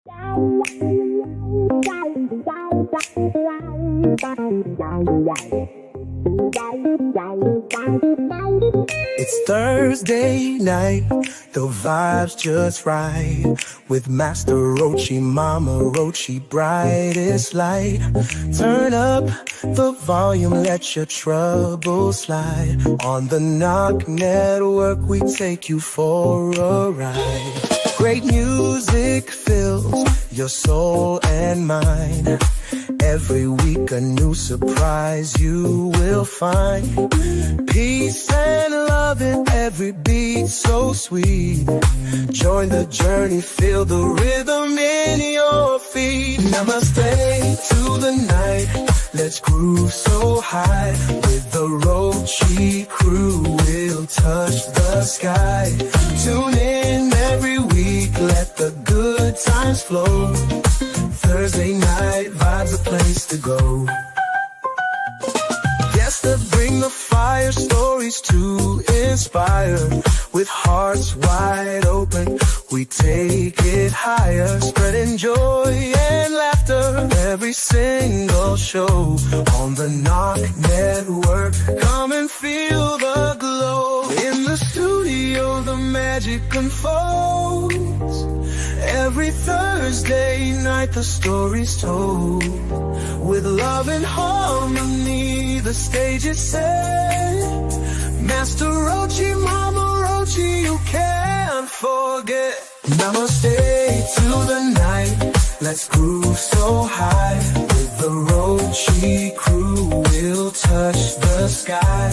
It's Thursday night, the vibe's just right. With Master Rochi, Mama Rochi, brightest light. Turn up the volume, let your troubles slide. On the Knock Network, we take you for a ride. Great music fills your soul and mind. Every week a new surprise you will find. Peace and love in every beat so sweet. Join the journey, feel the rhythm in your feet. Namaste to the night, let's groove so high. With the Rochi crew, we'll touch the sky. Tune in every week, let the good times flow. Thursday night vibes, a place to go. Guests that bring the fire, stories to inspire. With hearts wide open, we take it higher. Spreading joy and laughter, every single show. On the Knock Network, come and feel the glow. In the studio, the magic unfolds. Every Thursday night the story's told. With love and harmony the stage is set. Master Rochi, Mama Rochi, you can't forget. Namaste to the night, let's groove so high. With the Rochi crew, we'll touch the sky.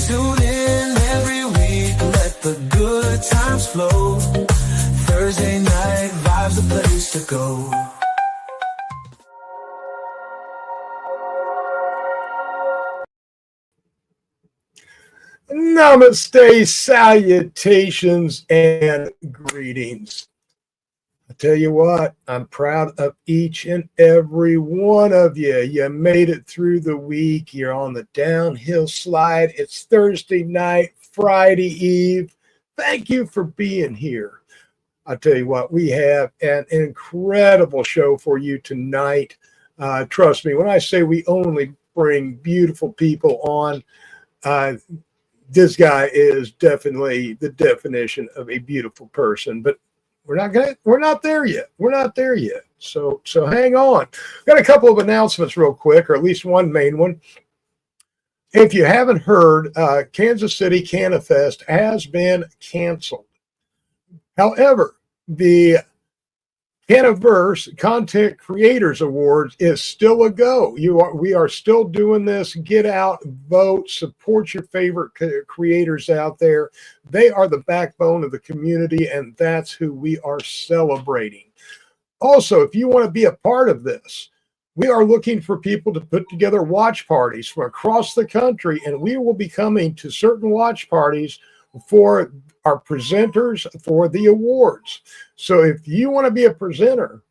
Tune in every week, let the good times flow. Thursday night vibes, a place to go. Namaste, salutations, and greetings. I tell you what, I'm proud of each and every one of you. You made it through the week. You're on the downhill slide. It's Thursday night, Friday Eve. Thank you for being here. I tell you what, we have an incredible show for you tonight. Trust me, when I say we only bring beautiful people on, this guy is definitely the definition of a beautiful person. But we're not there yet. We're not there yet. So hang on. Got a couple of announcements real quick, or at least one main one. If you haven't heard, Kansas City CanaFest has been canceled. However, the Canaverse Content Creators Awards is still a go. We are still doing this. Get out, vote, support your favorite creators out there. They are the backbone of the community, and that's who we are celebrating. Also, if you want to be a part of this, we are looking for people to put together watch parties from across the country, and we will be coming to certain watch parties for our presenters for the awards. So if you want to be a presenter,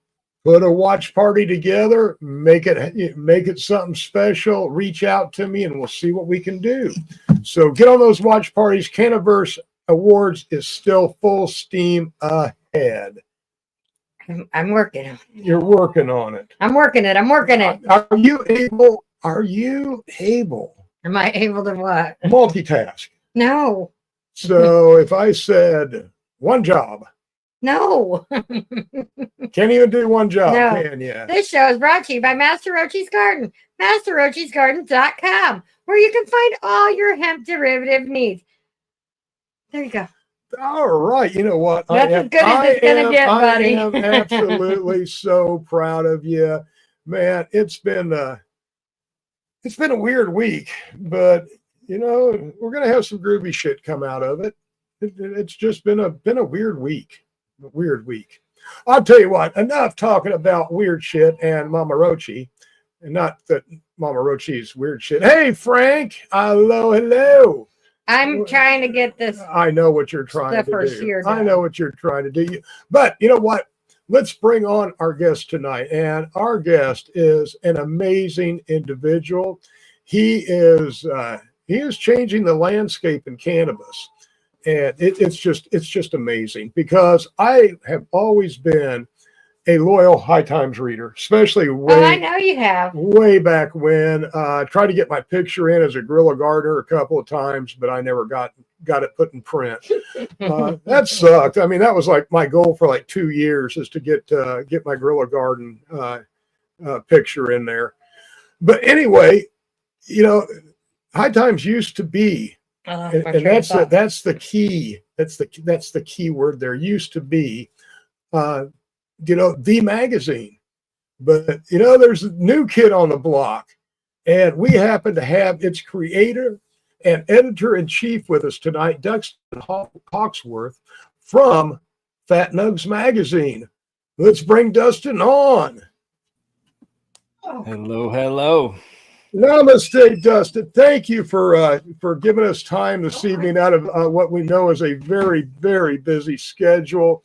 put a watch party together, make it something special, reach out to me and we'll see what we can do. So get on those watch parties. Canaverse Awards is still full steam ahead. I'm working on it. You're working on it. I'm working it. Are you able? Am I able to what? Multitask. No. So if I said one job. No. Can't even do one job, No. can you? This show is brought to you by Master Rochi's Garden, MasterRochi'sGarden.com, where you can find all your hemp derivative needs. There you go. All right. You know what? That's as good as it's going to get, buddy. I am absolutely so proud of you. Man, it's been a weird week, but you know, we're going to have some groovy shit come out of it. It's just been a weird week. I'll tell you what, enough talking about weird shit and Mama Rochi. And not that Mama Rochi's weird shit. Hey, Frank. Hello. I'm trying to get this. I know what you're trying to do. Here I know what you're trying to do. But you know what? Let's bring on our guest tonight. And our guest is an amazing individual. He is changing the landscape in cannabis. And it's just amazing, because I have always been a loyal High Times reader, especially Oh, I know you have. way back when. Tried to get my picture in as a guerrilla gardener a couple of times, but I never got it put in print. That sucked. I mean, that was like my goal for like 2 years, is to get my guerrilla garden picture in there. But anyway, High Times used to be, and that's the key. That's the key word there. Used to be, the magazine. But there's a new kid on the block, and we happen to have its creator and editor-in-chief with us tonight, Dustin Hoxworth from Fat Nuggs Magazine. Let's bring Dustin on. Hello. Namaste, Dustin. Thank you for giving us time this evening out of what we know is a very, very busy schedule.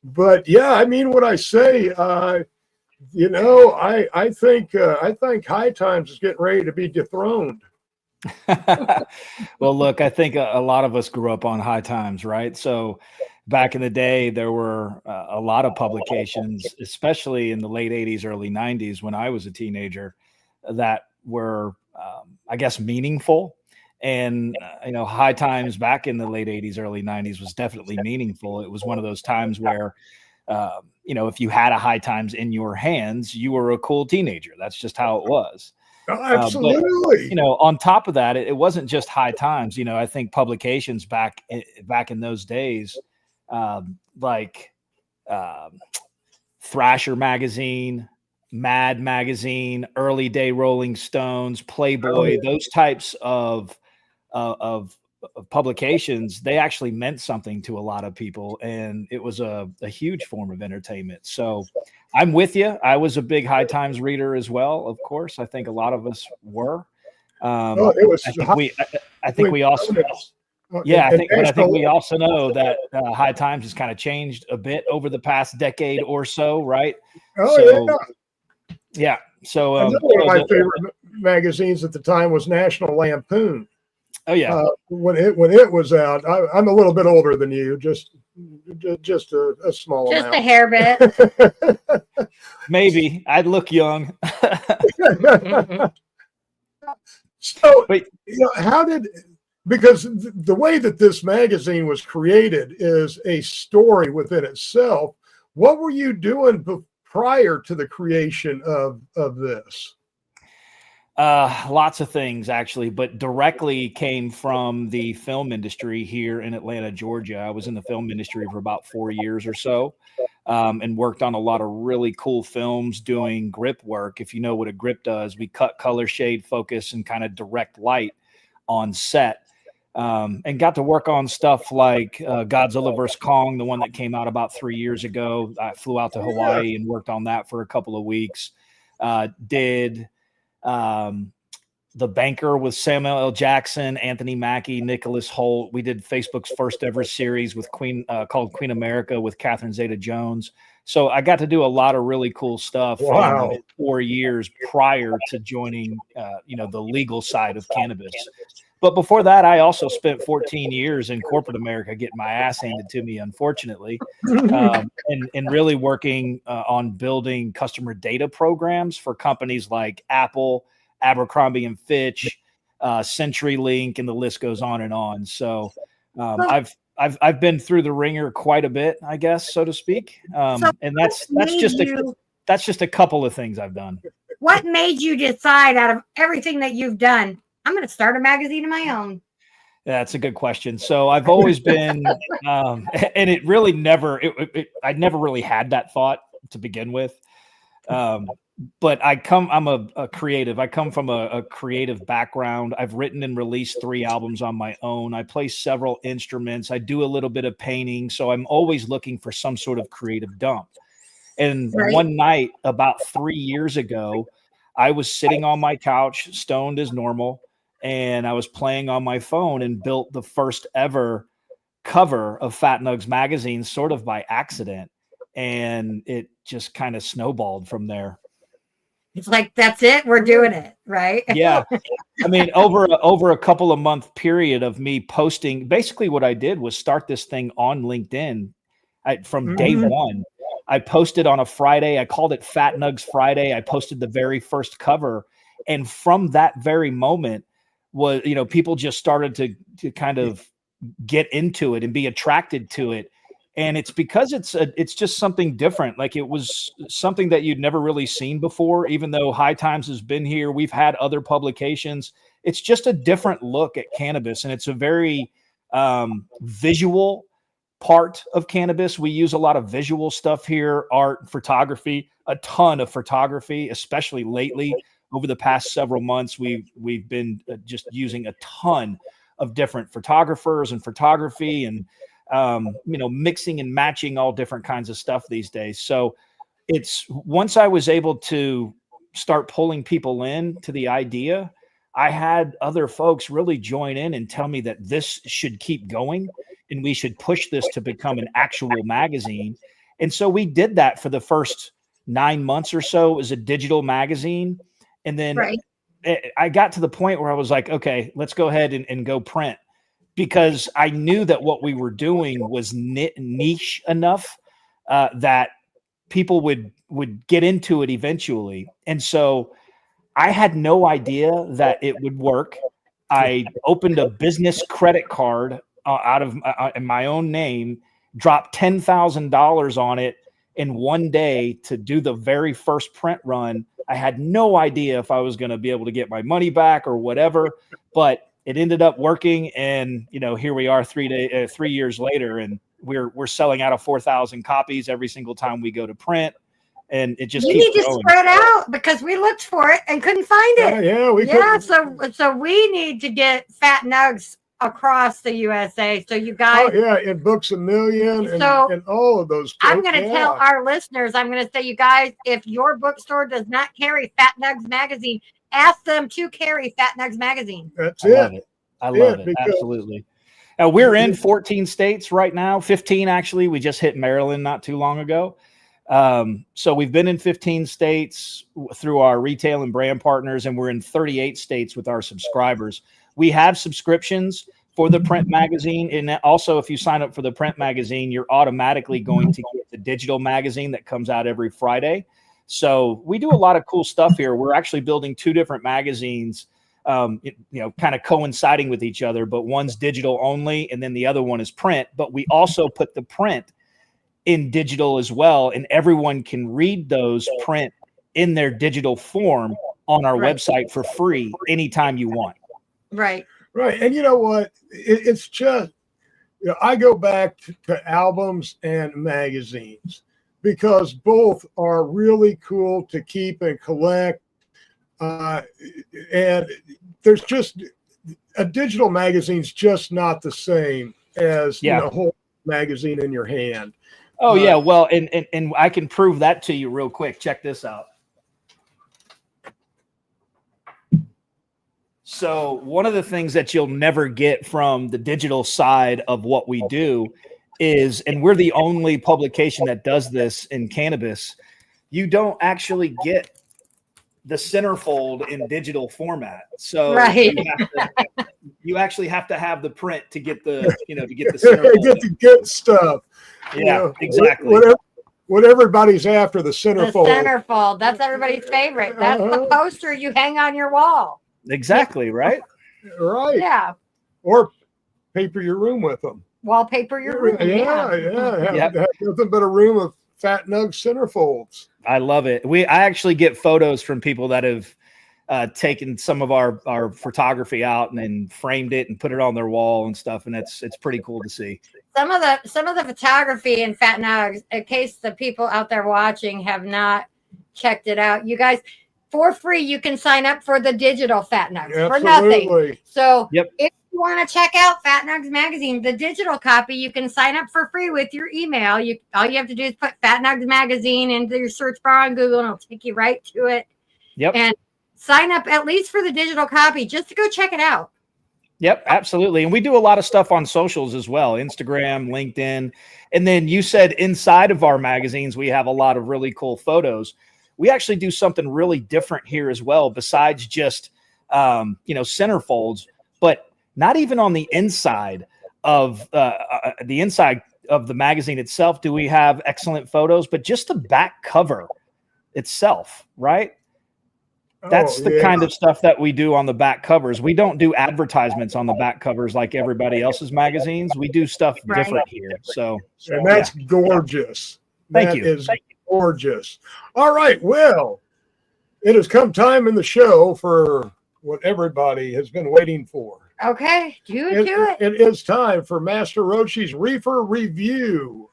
But yeah, I mean what I say. I think High Times is getting ready to be dethroned. Well, look, I think a lot of us grew up on High Times, right? So back in the day, there were a lot of publications, especially in the late 80s, early 90s, when I was a teenager, that were, I guess, meaningful. And, High Times back in the late 80s, early 90s was definitely meaningful. It was one of those times where, if you had a High Times in your hands, you were a cool teenager. That's just how it was. Absolutely. But, on top of that, it wasn't just High Times. I think publications back in those days, like Thrasher Magazine, Mad Magazine, early day Rolling Stones, Playboy, those types of publications, they actually meant something to a lot of people, and it was a huge form of entertainment. So I'm with you. I was a big High Times reader as well, of course. I think a lot of us were. I think we also know that High Times has kind of changed a bit over the past decade or so, right? Yeah. So one of my favorite magazines at the time was National Lampoon. Oh yeah. When it was out, I'm a little bit older than you, just a small amount. Just a hair bit. Maybe I'd look young. So, because the way that this magazine was created is a story within itself. What were you doing prior to the creation of this? Lots of things, actually, but directly came from the film industry here in Atlanta, Georgia. I was in the film industry for about 4 years or so, and worked on a lot of really cool films doing grip work. If you know what a grip does, we cut color, shade, focus, and kind of direct light on set. And got to work on stuff like Godzilla vs. Kong, the one that came out about 3 years ago. I flew out to Hawaii and worked on that for a couple of weeks. Did The Banker with Samuel L. Jackson, Anthony Mackie, Nicholas Hoult. We did Facebook's first ever series with called Queen America with Catherine Zeta-Jones. So I got to do a lot of really cool stuff. Wow. In 4 years prior to joining, the legal side of cannabis. But before that, I also spent 14 years in corporate America getting my ass handed to me, unfortunately, and really working on building customer data programs for companies like Apple, Abercrombie and Fitch, CenturyLink, and the list goes on and on. So I've been through the ringer quite a bit, I guess, so to speak. And that's just a couple of things I've done. What made you decide, out of everything that you've done, I'm going to start a magazine of my own? Yeah, that's a good question. So I've always been, and it really I never really had that thought to begin with. But I'm a creative. I come from a creative background. I've written and released 3 albums on my own. I play several instruments. I do a little bit of painting. So I'm always looking for some sort of creative dump. And one night about 3 years ago, I was sitting on my couch, stoned as normal, and I was playing on my phone and built the first ever cover of Fat Nuggs Magazine sort of by accident. And it just kind of snowballed from there. It's like, that's it. We're doing it, right? Yeah. I mean, over a couple of month period of me posting, basically what I did was start this thing on LinkedIn from day one. I posted on a Friday. I called it Fat Nuggs Friday. I posted the very first cover. And from that very moment was, people just started to kind of get into it and be attracted to it. And it's because it's just something different. Like, it was something that you'd never really seen before, even though High Times has been here. We've had other publications. It's just a different look at cannabis. And it's a very visual part of cannabis. We use a lot of visual stuff here, art, photography, a ton of photography, especially lately. Over the past several months, we've been just using a ton of different photographers and photography and mixing and matching all different kinds of stuff these days. So it's, once I was able to start pulling people in to the idea, I had other folks really join in and tell me that this should keep going and we should push this to become an actual magazine. And so we did that for the first 9 months or so as a digital magazine. And then I got to the point where I was like, okay, let's go ahead and go print, because I knew that what we were doing was niche enough that people would get into it eventually. And so I had no idea that it would work. I opened a business credit card out of in my own name, dropped $10,000 on it in one day to do the very first print run. I had no idea if I was going to be able to get my money back or whatever, but it ended up working. And, here we are 3 years later, and we're selling out of 4,000 copies every single time we go to print. And it just keeps need to going. spread out, because we looked for it and couldn't find it. So we need to get Fat Nuggs across the USA. So you guys, in Books A Million and all of those. I'm going to tell our listeners, I'm going to say, you guys, if your bookstore does not carry Fat Nuggs Magazine, ask them to carry Fat Nuggs Magazine. That's it. I love it. Absolutely. Now, we're in 14 states right now, 15 actually. We just hit Maryland not too long ago. So we've been in 15 states through our retail and brand partners, and we're in 38 states with our subscribers. We have subscriptions for the print magazine. And also, if you sign up for the print magazine, you're automatically going to get the digital magazine that comes out every Friday. So we do a lot of cool stuff here. We're actually building 2 different magazines, kind of coinciding with each other, but one's digital only, and then the other one is print. But we also put the print in digital as well, and everyone can read those print in their digital form on our website for free anytime you want. Right. And you know what? It's just, I go back to albums and magazines because both are really cool to keep and collect. And there's just, a digital magazine's just not the same as a whole magazine in your hand. Oh, yeah. Well, and I can prove that to you real quick. Check this out. So one of the things that you'll never get from the digital side of what we do is, and we're the only publication that does this in cannabis, you don't actually get the centerfold in digital format. So you actually have to have the print to get the, to get the centerfold. Get the good stuff. Yeah, exactly. What everybody's after, the centerfold. The centerfold. That's everybody's favorite. That's the poster you hang on your wall. Exactly, right? Right. Yeah. Or paper your room with them. Wallpaper your room. Yeah. Have nothing but a room of Fat Nuggs centerfolds. I love it. I actually get photos from people that have taken some of our photography out and then framed it and put it on their wall and stuff, and it's pretty cool to see. Some of the photography in Fat Nuggs, in case the people out there watching have not checked it out, you guys, for free, you can sign up for the digital Fat Nuggs for nothing. So if you want to check out Fat Nuggs Magazine, the digital copy, you can sign up for free with your email. All you have to do is put Fat Nuggs Magazine into your search bar on Google, and it'll take you right to it. And sign up at least for the digital copy just to go check it out. Yep, absolutely. And we do a lot of stuff on socials as well, Instagram, LinkedIn. And then you said inside of our magazines, we have a lot of really cool photos. We actually do something really different here as well, besides just, centerfolds, but not even on the inside of the inside of the magazine itself do we have excellent photos, but just the back cover itself, right? That's the kind of stuff that we do on the back covers. We don't do advertisements on the back covers like everybody else's magazines. We do stuff different here. So, and that's gorgeous. Thank you. Is gorgeous. All right. Well, it has come time in the show for what everybody has been waiting for. Okay, do it. It is time for Master Rochi's Reefer Review.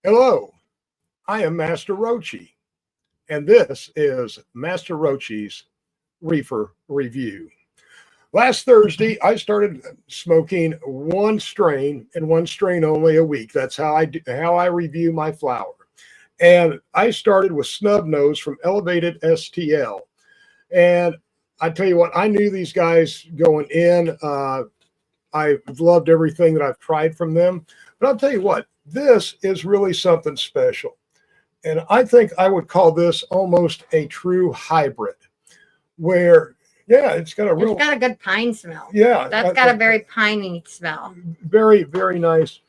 Hello, I am Master Rochi, and this is Master Rochi's Reefer Review. Last Thursday, I started smoking one strain and one strain only a week. That's how I review my flower. And I started with Snub Nose from Elevated STL. And I tell you what, I knew these guys going in. I've loved everything that I've tried from them. But I'll tell you what, this is really something special. And I think I would call this almost a true hybrid where, yeah, it's got a good pine smell. Yeah. That's got a very piney smell. Very, very nice.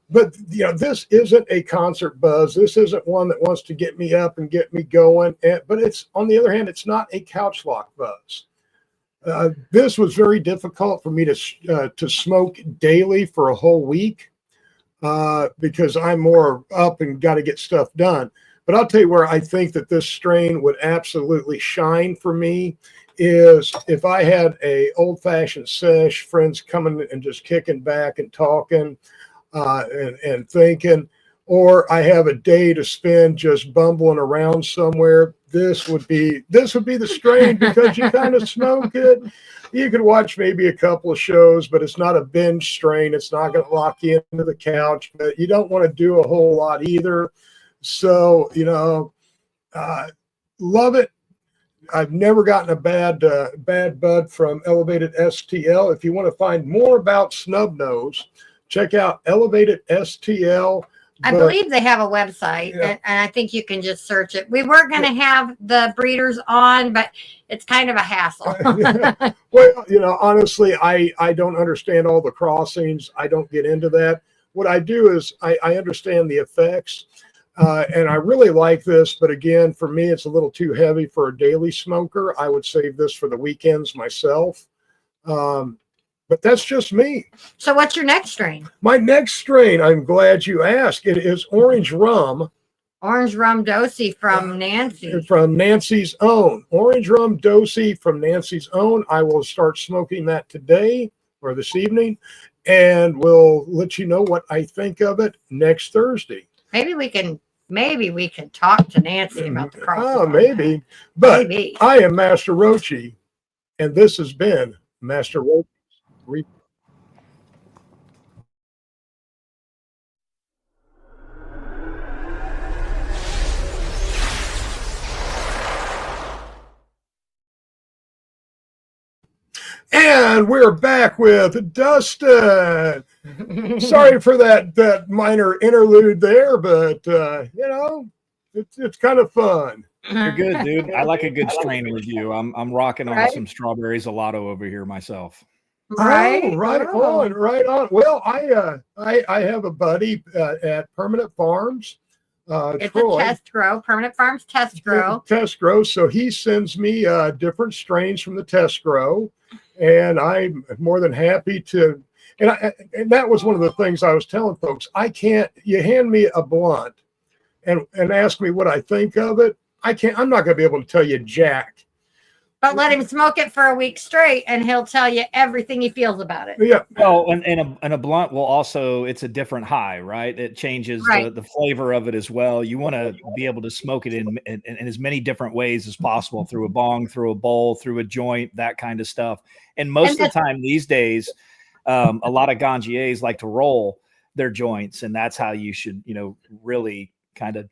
But, you know, this isn't a concert buzz. This isn't one that wants to get me up and get me going. But it's, on the other hand, it's not a couch lock buzz. This was very difficult for me to smoke daily for a whole week. Because I'm more up and got to get stuff done. But I'll tell you where I think that this strain would absolutely shine for me is if I had a old-fashioned sesh, friends coming and just kicking back and talking and thinking, or I have a day to spend just bumbling around somewhere. This would be the strain because you kind of smoke it. You could watch maybe a couple of shows, but it's not a binge strain. It's not going to lock you into the couch, but you don't want to do a whole lot either. So, you know, love it. I've never gotten a bad bud from Elevated STL. If you want to find more about Snub Nose, check out Elevated STL. I believe they have a website, and I think you can just search it. We weren't going to have the breeders on, but it's kind of a hassle. Well, you know, honestly, I don't understand all the crossings. I don't get into that. What I do is I understand the effects, and I really like this. But again, for me, it's a little too heavy for a daily smoker. I would save this for the weekends myself. But that's just me. So what's your next strain? My next strain, I'm glad you asked. It is Orange Rum. Orange Rum Dosey from Nancy. From Nancy's Own. Orange Rum Dosey from Nancy's Own. I will start smoking that today or this evening, and we'll let you know what I think of it next Thursday. Maybe we can talk to Nancy about the cross. Oh, maybe. But maybe. I am Master Rochi, and this has been Master Rochi. And we're back with Dustin. Sorry for that minor interlude there, but you know, it's kind of fun. You're good, dude. I like a good strain review. I'm rocking on some strawberry gelato over here myself. Right, oh, right on. Well, I have a buddy at Permanent Farms. It's Troy. a test grow, Permanent Farms test grow. Test grow. So he sends me different strains from the test grow, and I'm more than happy to. And that was one of the things I was telling folks. I can't. You hand me a blunt, and ask me what I think of it. I'm not going to be able to tell you jack. But let him smoke it for a week straight, and he'll tell you everything he feels about it. Yeah. Well, and a blunt will also, it's a different high, right? It changes the flavor of it as well. You want to be able to smoke it in as many different ways as possible, through a bong, through a bowl, through a joint, that kind of stuff. And most of the time these days, a lot of ganjiers like to roll their joints, and that's how you should, really kind of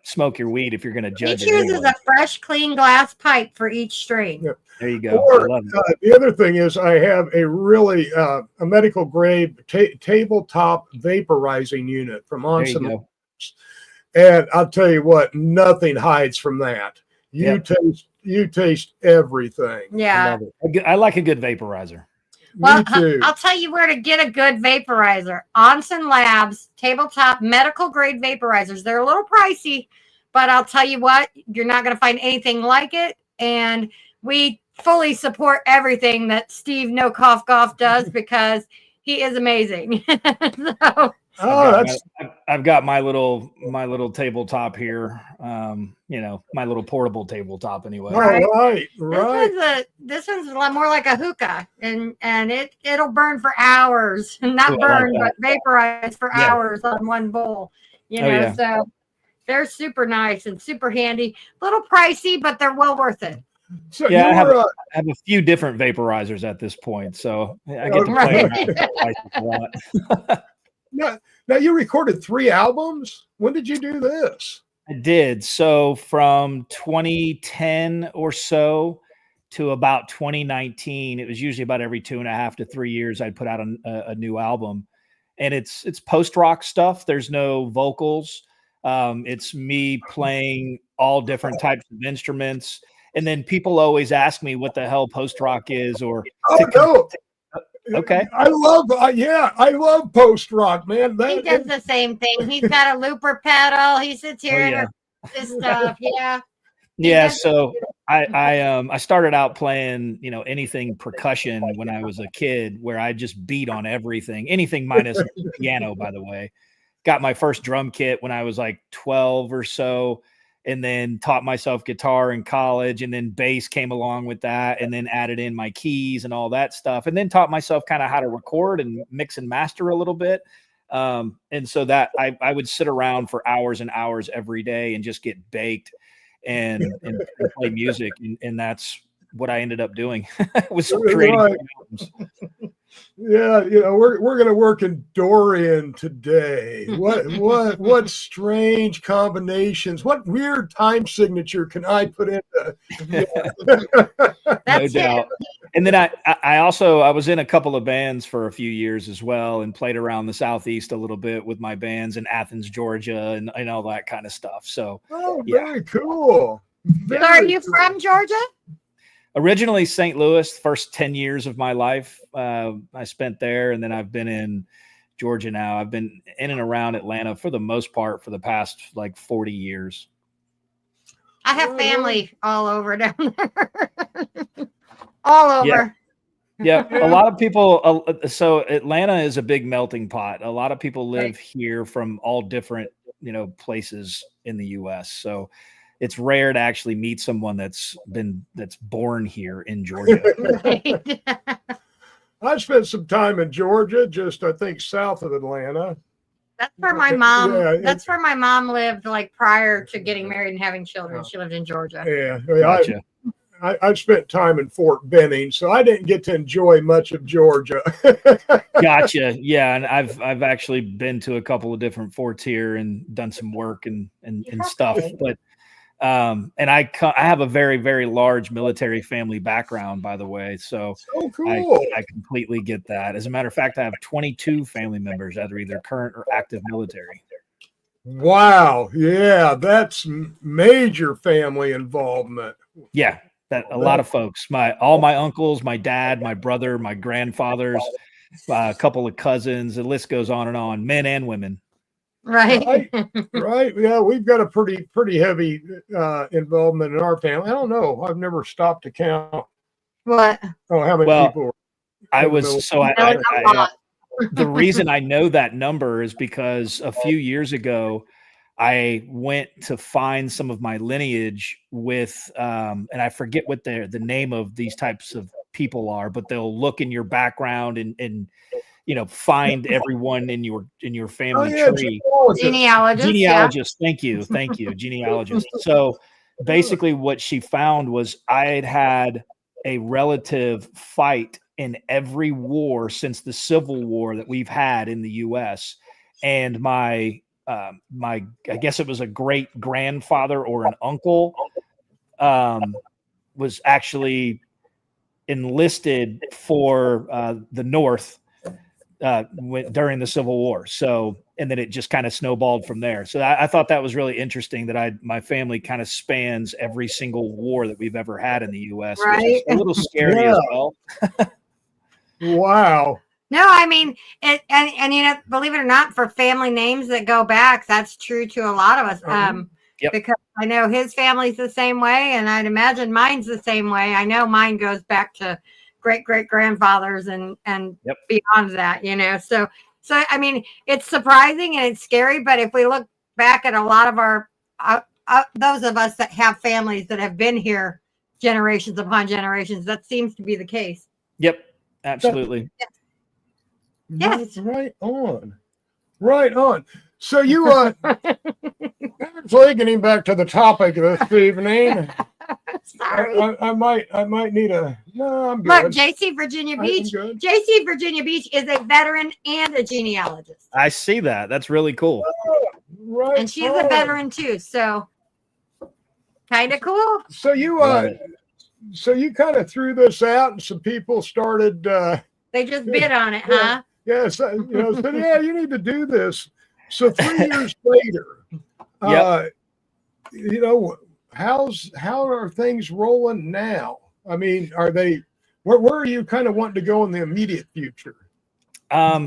smoke your weed if you're going to He judge it chooses anyway. a fresh, clean glass pipe for each strain. Yeah. There you go. Or, I love it. the other thing is I have a really a medical grade tabletop vaporizing unit from There you Onsen. go. And I'll tell you what, nothing hides from that. You taste everything. I Yeah. love it. I like a good vaporizer. Well, Me too. I'll tell you where to get a good vaporizer. Onsen Labs tabletop medical grade vaporizers. They're a little pricey, but I'll tell you what, you're not going to find anything like it. And we fully support everything that Steve No Cough Golf does because he is amazing. So, I've got my little tabletop here. My little portable tabletop anyway. Right. This one's a lot more like a hookah, and it'll burn for hours, not burn, but vaporize for hours on one bowl. So they're super nice and super handy. A little pricey, but they're well worth it. So I have a few different vaporizers at this point, so I get to play around a lot. Now you recorded 3 albums. When did you do this? I did. So from 2010 or so to about 2019, it was usually about every 2.5 to 3 years I'd put out a new album, and it's post-rock stuff. There's no vocals. It's me playing all different types of instruments. And then people always ask me what the hell post-rock is, or okay. I love post-rock, man. He does the same thing. He's got a looper pedal. He sits here and this stuff. Yeah. Yeah. So I started out playing, anything percussion when I was a kid, where I just beat on everything, anything minus piano, by the way. Got my first drum kit when I was like 12 or so, and then taught myself guitar in college, and then bass came along with that, and then added in my keys and all that stuff, and then taught myself kind of how to record and mix and master a little bit. And so that I would sit around for hours and hours every day and just get baked and play music. And that's what I ended up doing was creating albums. Yeah, we're going to work in Dorian today. What strange combinations? What weird time signature can I put into? No doubt. And then I was in a couple of bands for a few years as well, and played around the Southeast a little bit with my bands in Athens, Georgia, and all that kind of stuff. So, very cool. So are you from Georgia? Originally St. Louis, first 10 years of my life I spent there, and then I've been in Georgia now. I've been in and around Atlanta for the most part for the past like 40 years. I have family all over down there. All over. Yeah. A lot of people. So Atlanta is a big melting pot. A lot of people live here from all different, places in the U.S. So it's rare to actually meet someone that's born here in Georgia. I spent some time in Georgia, just I think south of Atlanta. That's where my mom. That's where my mom lived, like prior to getting married and having children. She lived in Georgia. Yeah, Gotcha. I spent time in Fort Benning, so I didn't get to enjoy much of Georgia. Gotcha. Yeah, and I've actually been to a couple of different forts here and done some work and stuff, but. And I have a very, very large military family background, by the way. So cool. I completely get that. As a matter of fact, I have 22 family members that are either current or active military. Wow. Yeah, that's major family involvement. Yeah, a lot of folks. All my uncles, my dad, my brother, my grandfathers, a couple of cousins. The list goes on and on, men and women. Right. Yeah, we've got a pretty heavy involvement in our family. I don't know. I've never stopped to count. What? Oh, how many people? The reason I know that number is because a few years ago, I went to find some of my lineage with, and I forget what the name of these types of people are, but they'll look in your background and find everyone in your family tree. Genealogist. Thank you. Genealogist. So basically what she found was I had a relative fight in every war since the Civil War that we've had in the US. And my I guess it was a great grandfather or an uncle, was actually enlisted for the North during the Civil War. So, and then it just kind of snowballed from there. So I thought that was really interesting that my family kind of spans every single war that we've ever had in the U.S., Right. which is a little scary as well. Wow. No, I mean, and you know, believe it or not, for family names that go back, that's true to a lot of us. Yep. Because I know his family's the same way, and I'd imagine mine's the same way. I know mine goes back to great grandfathers and Yep. beyond that, you know. So I mean, it's surprising and it's scary, but if we look back at a lot of our those of us that have families that have been here generations upon generations, that seems to be the case. Yep, absolutely. Yes. Right on. Right on. So you getting back to the topic of this evening. Sorry. I might need a no, I'm good. Look, JC Virginia Beach. good. JC Virginia Beach is a veteran and a genealogist. I see that. That's really cool. Right. And she's a veteran too, so kind of cool. So you kind of threw this out and some people started They just bid on it, huh? yes, said, yeah, you need to do this. So 3 years later, Yep. how are things rolling now? I mean, are they where are you kind of wanting to go in the immediate future?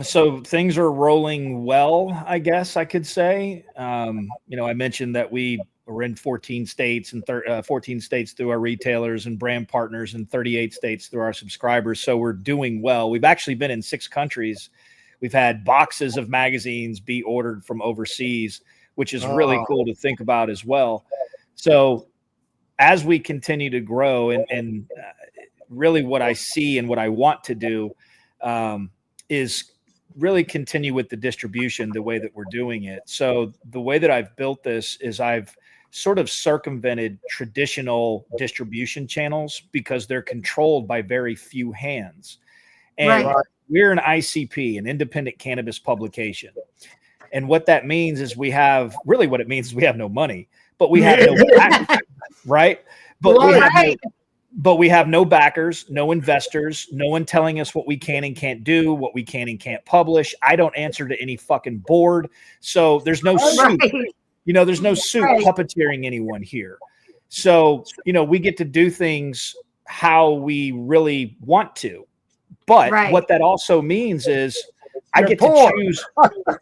So things are rolling well, I guess I could say. I mentioned that we are in 14 states and 14 states through our retailers and brand partners, and 38 states through our subscribers. So we're doing well. We've actually been in 6 countries. We've had boxes of magazines be ordered from overseas, which is really cool to think about as well. So as we continue to grow and really what I see and what I want to do is really continue with the distribution the way that we're doing it. So the way that I've built this is I've sort of circumvented traditional distribution channels because they're controlled by very few hands. And we're an ICP, an independent cannabis publication. And what that means is we have no money, but we have no backers, right? But we have no backers, no investors, no one telling us what we can and can't do, what we can and can't publish. I don't answer to any fucking board. So there's no suit. There's no suit puppeteering anyone here. So, we get to do things how we really want to. But what that also means is I get to choose.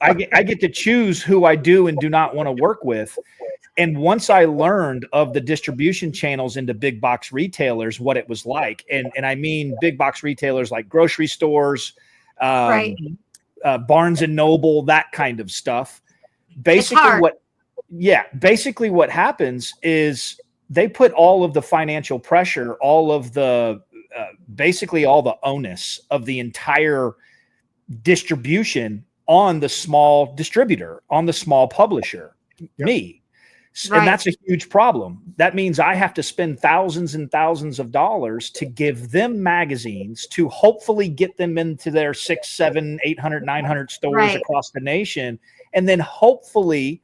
I get to choose who I do and do not want to work with. And once I learned of the distribution channels into big box retailers, what it was like, and I mean big box retailers like grocery stores, Barnes and Noble, that kind of stuff. Basically what happens is they put all of the financial pressure, all of the basically all the onus of the entire distribution on the small distributor, on the small publisher, me. And that's a huge problem. That means I have to spend thousands and thousands of dollars to give them magazines to hopefully get them into their 600, 700, 800, 900 stores across the nation. And then hopefully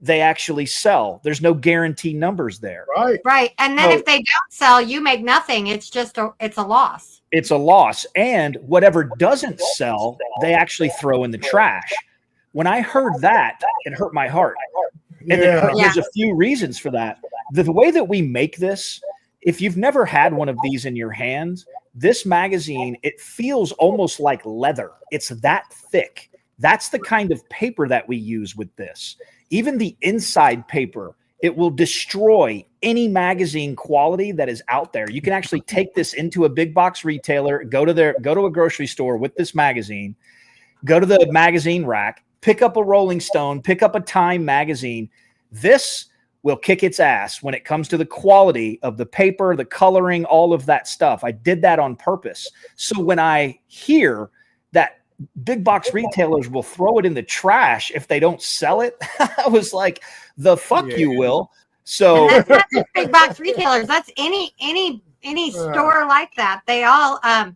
they actually sell. There's no guarantee numbers there. Right. And then if they don't sell, you make nothing. It's just it's a loss. It's a loss. And whatever doesn't sell, they actually throw in the trash. When I heard that, it hurt my heart. And there's a few reasons for that. The way that we make this, if you've never had one of these in your hands, this magazine, it feels almost like leather. It's that thick. That's the kind of paper that we use with this. Even the inside paper, it will destroy any magazine quality that is out there. You can actually take this into a big box retailer, go to a grocery store with this magazine, go to the magazine rack, pick up a Rolling Stone, pick up a Time magazine. This will kick its ass when it comes to the quality of the paper, the coloring, all of that stuff. I did that on purpose. So when I hear that big box retailers will throw it in the trash if they don't sell it, I was like, the fuck you will. So and that's not just big box retailers. That's any store like that. They all, I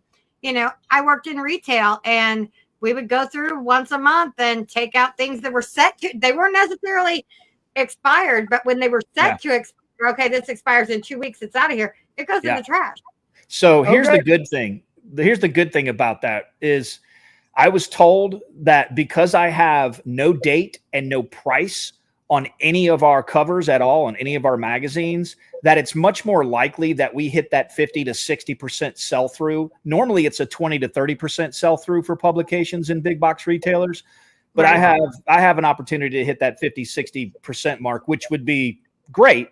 worked in retail, and we would go through once a month and take out things that were set to, they weren't necessarily expired, but when they were set to expire, okay, this expires in 2 weeks, it's out of here, it goes in the trash. So here's the good thing. Here's the good thing about that is I was told that because I have no date and no price on any of our covers at all, on any of our magazines, that it's much more likely that we hit that 50 to 60% sell through. Normally it's a 20 to 30% sell through for publications in big box retailers. But I have an opportunity to hit that 50, 60% mark, which would be great.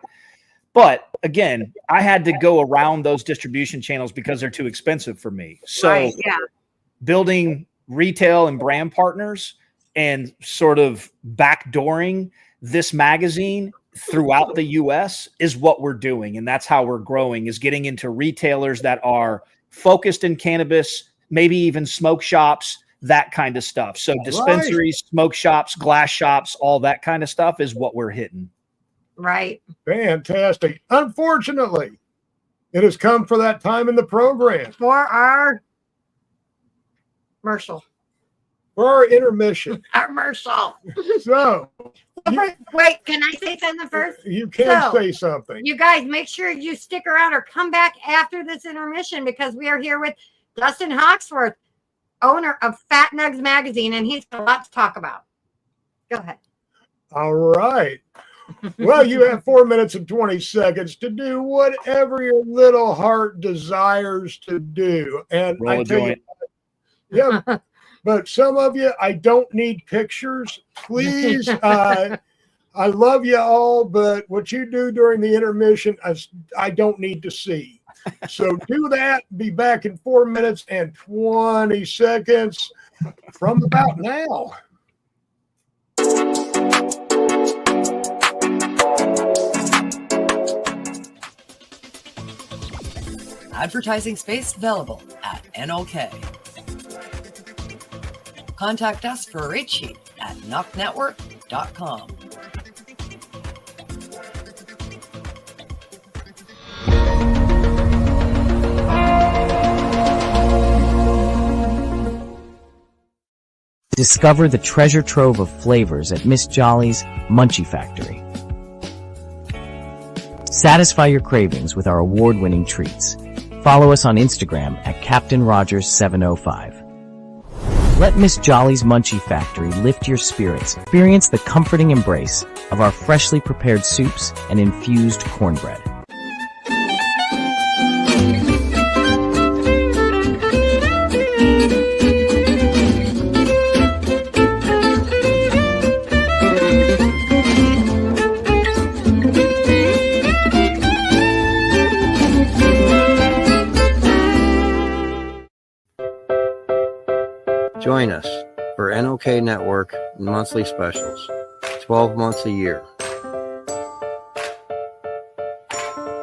But again, I had to go around those distribution channels because they're too expensive for me. So building retail and brand partners and sort of backdooring this magazine throughout the US is what we're doing. And that's how we're growing, is getting into retailers that are focused in cannabis, maybe even smoke shops, that kind of stuff. So dispensaries, smoke shops, glass shops, all that kind of stuff is what we're hitting. Right. Fantastic. Unfortunately, it has come for that time in the program. For our commercial. For our intermission. Our commercial. So. Wait, can I say something first? You can say something. You guys, make sure you stick around or come back after this intermission, because we are here with Dustin Hoxworth, owner of Fat Nuggs Magazine, and he's got a lot to talk about. Go ahead. All right. Well, you have 4 minutes and 20 seconds to do whatever your little heart desires to do. And I tell you, but some of you, I don't need pictures. Please, I love you all, but what you do during the intermission, I don't need to see. So do that. Be back in 4 minutes and 20 seconds from about now. Advertising space available at NOK. Contact us for a rate sheet at knocknetwork.com. Discover the treasure trove of flavors at Miss Jolly's Munchie Factory. Satisfy your cravings with our award-winning treats. Follow us on Instagram at Captain Rogers 705. Let Miss Jolly's Munchie Factory lift your spirits. Experience the comforting embrace of our freshly prepared soups and infused cornbread. Join us for NOK Network monthly specials, 12 months a year.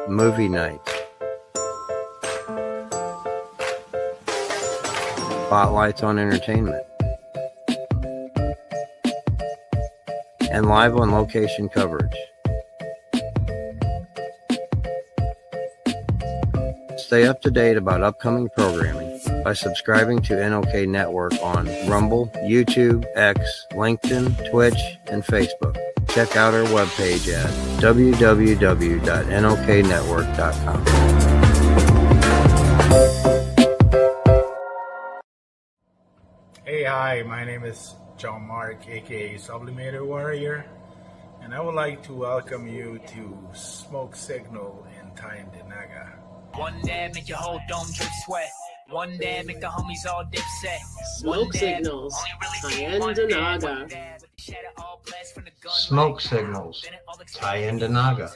Movie nights. Spotlights on entertainment. And live on location coverage. Stay up to date about upcoming programming by subscribing to NOK Network on Rumble, YouTube, X, LinkedIn, Twitch, and Facebook. Check out our webpage at www.noknetwork.com. Hey, hi, my name is John Mark, aka Sublimator Warrior, and I would like to welcome you to Smoke Signal in Tyendinaga. One dab make your whole dome drip sweat. One dab make the homies all dip set. Smoke Signals, Tyendinaga. Smoke Signals, Tyendinaga.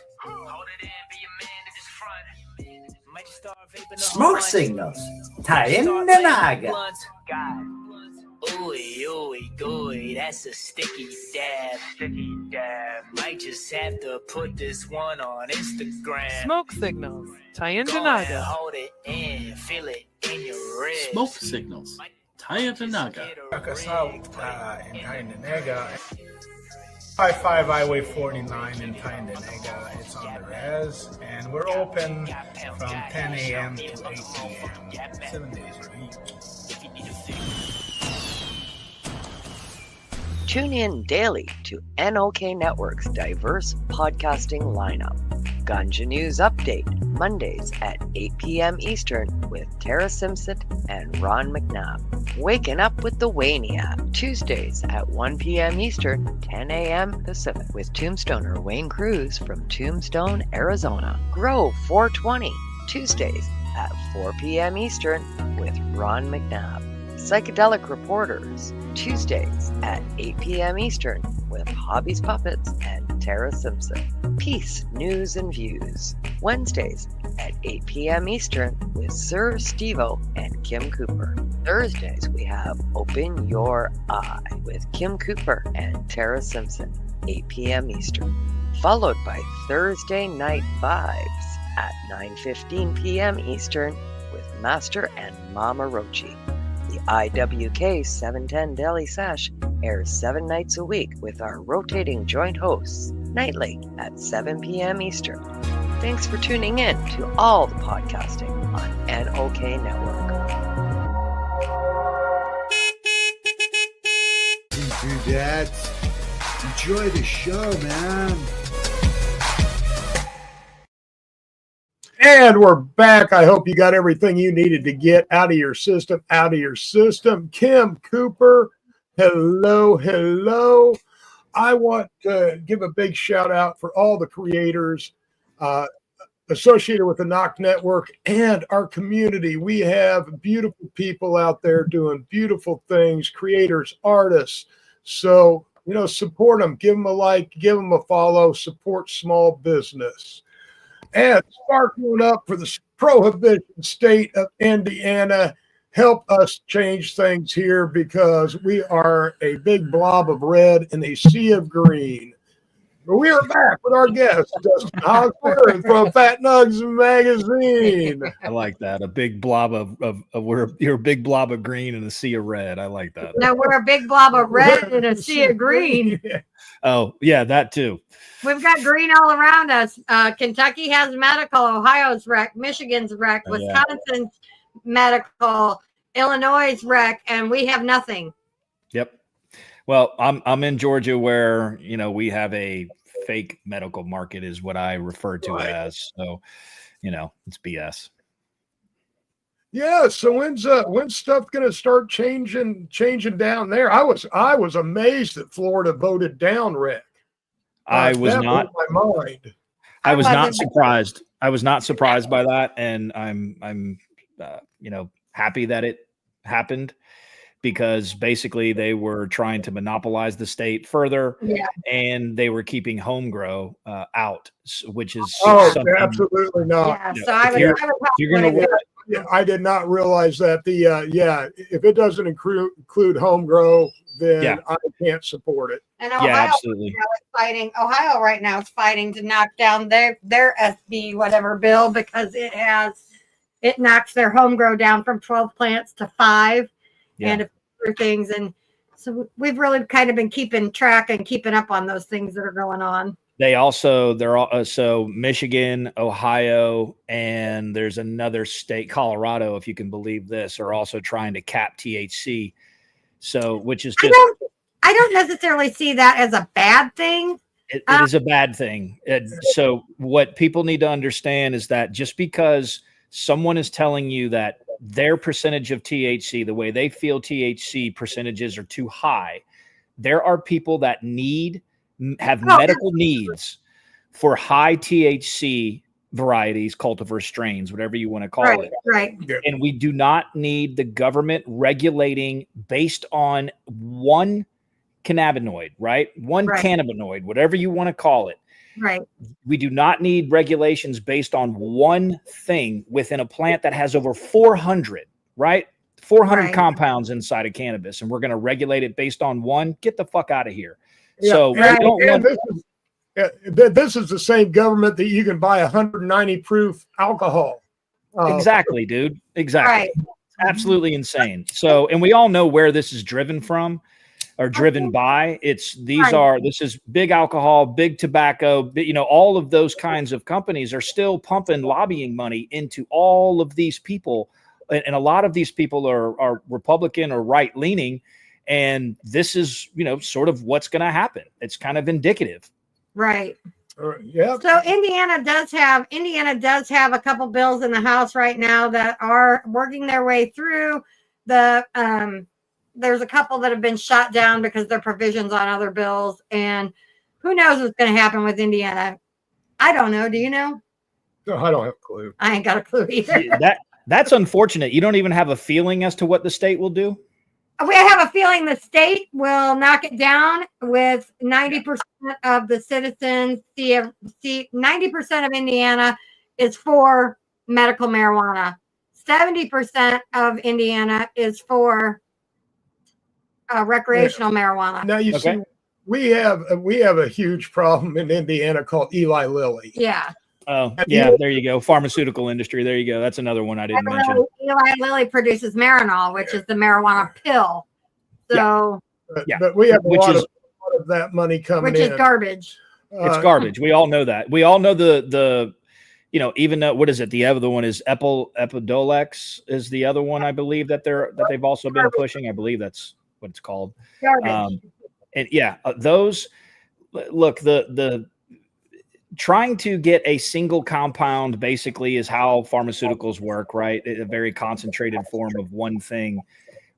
Smoke Signals, Tyendinaga. Ooey, ooey, gooey, that's a sticky dab. Sticky dab. Might just have to put this one on Instagram. Smoke Signals, Tyendinaga. Hold it in, feel it in your wrist. Smoke Signals, Tyendinaga. Check us out in Tyendinaga. 55 Highway 49 in Tyendinaga. It's on the res, and we're open from 10 a.m. to 8 p.m. 7 days a week. Tune in daily to NOK Network's diverse podcasting lineup. Ganja News Update, Mondays at 8 p.m. Eastern with Tara Simpson and Ron McNabb. Waking Up with the Waniac, Tuesdays at 1 p.m. Eastern, 10 a.m. Pacific with Tombstoner Wayne Cruz from Tombstone, Arizona. Grow 420, Tuesdays at 4 p.m. Eastern with Ron McNabb. Psychedelic Reporters, Tuesdays at 8 p.m. Eastern with Hobbies Puppets and Tara Simpson. Peace, News, and Views, Wednesdays at 8 p.m. Eastern with Sir Stevo and Kim Cooper. Thursdays we have Open Your Eye with Kim Cooper and Tara Simpson, 8 p.m. Eastern. Followed by Thursday Night Vibes at 9:15 p.m. Eastern with Master and Mama Rochi. The IWK 710 Daily Sesh airs 7 nights a week with our rotating joint hosts, nightly at 7 p.m. Eastern. Thanks for tuning in to all the podcasting on NOK Network. Do that. Enjoy the show, man. And we're back. I hope you got everything you needed to get out of your system. Kim Cooper, hello, hello. I want to give a big shout out for all the creators associated with the Knock Network and our community. We have beautiful people out there doing beautiful things, creators, artists. So, support them, give them a like, give them a follow, support small business. And sparkling up for the prohibition state of Indiana, help us change things here because we are a big blob of red in a sea of green. But we are back with our guest, Dustin Hoxworth from Fat Nuggs Magazine. I like that. A big blob you're a big blob of green in a sea of red. I like that. No, we're a big blob of red in a sea of green. Oh, yeah, that too. We've got green all around us. Kentucky has medical, Ohio's rec, Michigan's rec, Wisconsin's medical, Illinois' rec, and we have nothing. Yep. Well, I'm in Georgia where, we have a fake medical market is what I refer to it as. So, it's BS. Yeah. So when's stuff going to start changing down there? I was amazed that Florida voted down rec. I was not. My mind. I was not surprised. I was not surprised by that, and I'm happy that it happened because basically they were trying to monopolize the state further, and they were keeping home grow out, which is absolutely not. Yeah, so I did not realize that if it doesn't include home grow, then I can't support it. And Ohio absolutely. Ohio right now is fighting to knock down their SB whatever bill because it knocks their home grow down from 12 plants to 5 and a few other things. And so we've really kind of been keeping track and keeping up on those things that are going on. They're so Michigan, Ohio, and there's another state, Colorado, if you can believe this, are also trying to cap THC. So, which is just, I don't necessarily see that as a bad thing. It is a bad thing. So what people need to understand is that just because someone is telling you that their percentage of THC, the way they feel THC percentages are too high, there are people that have medical needs for high THC varieties, cultivar strains, whatever you want to call it. Right. And we do not need the government regulating based on one cannabinoid, right? One cannabinoid, whatever you want to call it. Right. We do not need regulations based on one thing within a plant that has over 400, right? 400 compounds inside of cannabis, and we're going to regulate it based on one. Get the fuck out of here. Yeah, so this is the same government that you can buy 190 proof alcohol. Exactly, dude. Exactly. Right. It's absolutely insane. So, and we all know where this is driven from or driven by. This is big alcohol, big tobacco, all of those kinds of companies are still pumping lobbying money into all of these people. And a lot of these people are Republican or right leaning. And this is, sort of what's going to happen. It's kind of indicative. Right. Yeah. So Indiana does have a couple bills in the House right now that are working their way through. There's a couple that have been shot down because they're provisions on other bills, and who knows what's going to happen with Indiana. I don't know. Do you know? No, I don't have a clue. I ain't got a clue either. That's unfortunate. You don't even have a feeling as to what the state will do? We have a feeling the state will knock it down with 90% of the citizens. See, 90% of Indiana is for medical marijuana. 70% of Indiana is for recreational marijuana. Now you see, we have a huge problem in Indiana called Eli Lilly. Yeah. Oh, yeah, there you go. Pharmaceutical industry. There you go. That's another one I didn't mention. Eli Lilly produces Marinol, which is the marijuana pill. So, but we have a lot of that money coming in. Which is garbage. It's garbage. We all know that. We all know the even though, what is it? The other one is Epidolex is the other one, I believe, that they've also been pushing. I believe that's what it's called. Garbage. And yeah, those look, the trying to get a single compound basically is how pharmaceuticals work, right? A very concentrated form of one thing.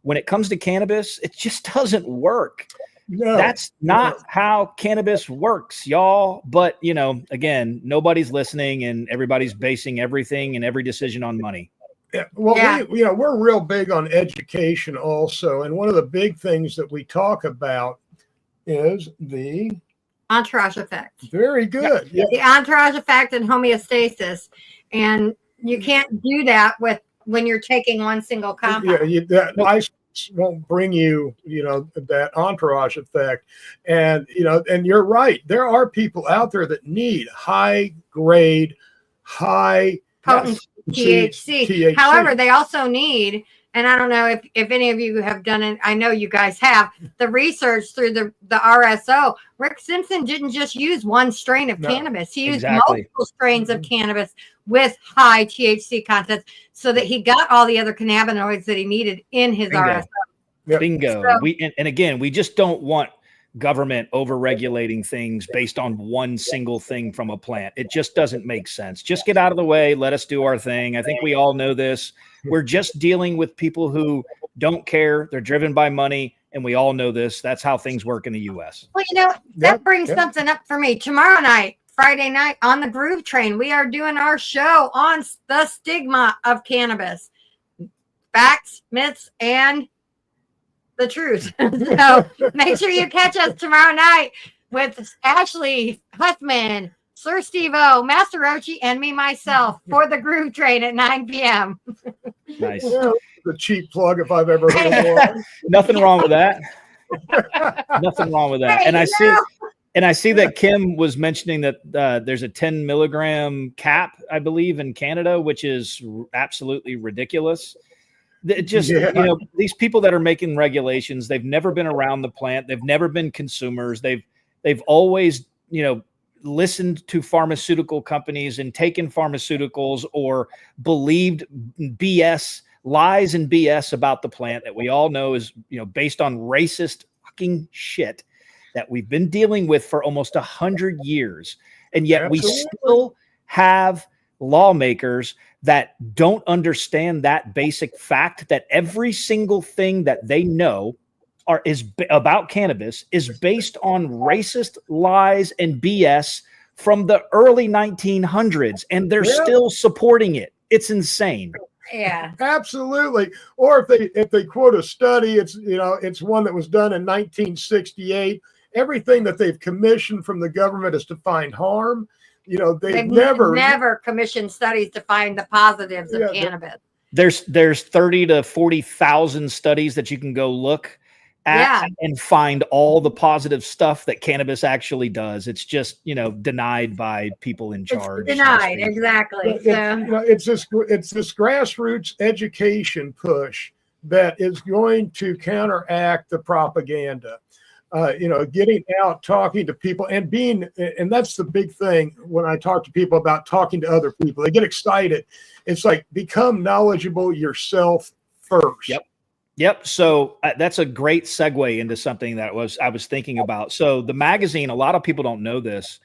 When it comes to cannabis, it just doesn't work. No, that's not how cannabis works, y'all. But, again, nobody's listening and everybody's basing everything and every decision on money. Yeah. Well, we're real big on education also. And one of the big things that we talk about is the entourage effect. Very good. Yeah. The entourage effect and homeostasis. And you can't do that when you're taking one single compound. Yeah, ice won't bring you, that entourage effect. And, and you're right. There are people out there that need high grade, high potent THC. However, they also need, and I don't know if any of you have done it, I know you guys have, the research through the RSO. Rick Simpson didn't just use one strain of cannabis. He used multiple strains of cannabis with high THC content so that he got all the other cannabinoids that he needed in his RSO. Bingo. So, and again, we just don't want government over-regulating things based on one single thing from a plant. It just doesn't make sense. Just get out of the way. Let us do our thing. I think we all know this. We're just dealing with people who don't care. They're driven by money. And we all know this. That's how things work in the U.S. Well, that brings something up for me. Tomorrow night, Friday night, on the Groove Train, we are doing our show on the stigma of cannabis. Facts, myths, and the truth. So make sure you catch us tomorrow night with Ashley Huffman, Sir Steve-O, Master Rochi, and me, myself, for the Groove Train at 9 p.m. Nice. The cheap plug if I've ever heard one. Nothing wrong with that. Nothing wrong with that. And I see that Kim was mentioning that there's a 10 milligram cap, I believe, in Canada, which is absolutely ridiculous. It just, these people that are making regulations, they've never been around the plant. They've never been consumers. They've always, listened to pharmaceutical companies and taken pharmaceuticals or believed lies and BS about the plant that we all know is, based on racist fucking shit that we've been dealing with for almost 100 years. And yet we still have lawmakers that don't understand that basic fact that every single thing that they know about cannabis is based on racist lies and BS from the early 1900s, and they're still supporting it. It's insane. Yeah, absolutely. Or if they quote a study, it's one that was done in 1968. Everything that they've commissioned from the government is to find harm. They've never commissioned studies to find the positives of cannabis. There's 30 to 40,000 studies that you can go look at and find all the positive stuff that cannabis actually does. It's just, denied by people in charge. It's denied, exactly. It's this grassroots education push that is going to counteract the propaganda. Getting out, talking to people, and and that's the big thing when I talk to people about talking to other people. They get excited. It's like, become knowledgeable yourself first. Yep. Yep. So that's a great segue into something that I was thinking about. So the magazine, a lot of people don't know this.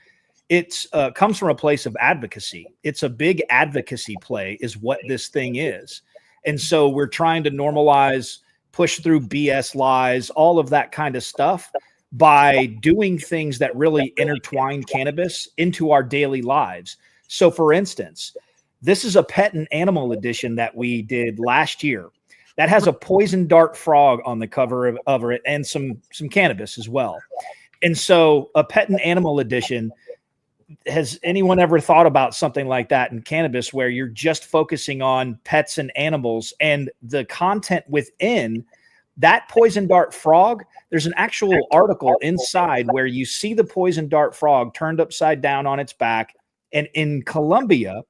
It's comes from a place of advocacy. It's a big advocacy play is what this thing is. And so we're trying to normalize, push through BS lies, all of that kind of stuff by doing things that really intertwine cannabis into our daily lives. So for instance, this is a pet and animal edition that we did last year that has a poison dart frog on the cover of it and some cannabis as well. And so a pet and animal edition, has anyone ever thought about something like that in cannabis where you're just focusing on pets and animals and the content within that poison dart frog? There's an actual article inside where you see the poison dart frog turned upside down on its back. And in Colombia,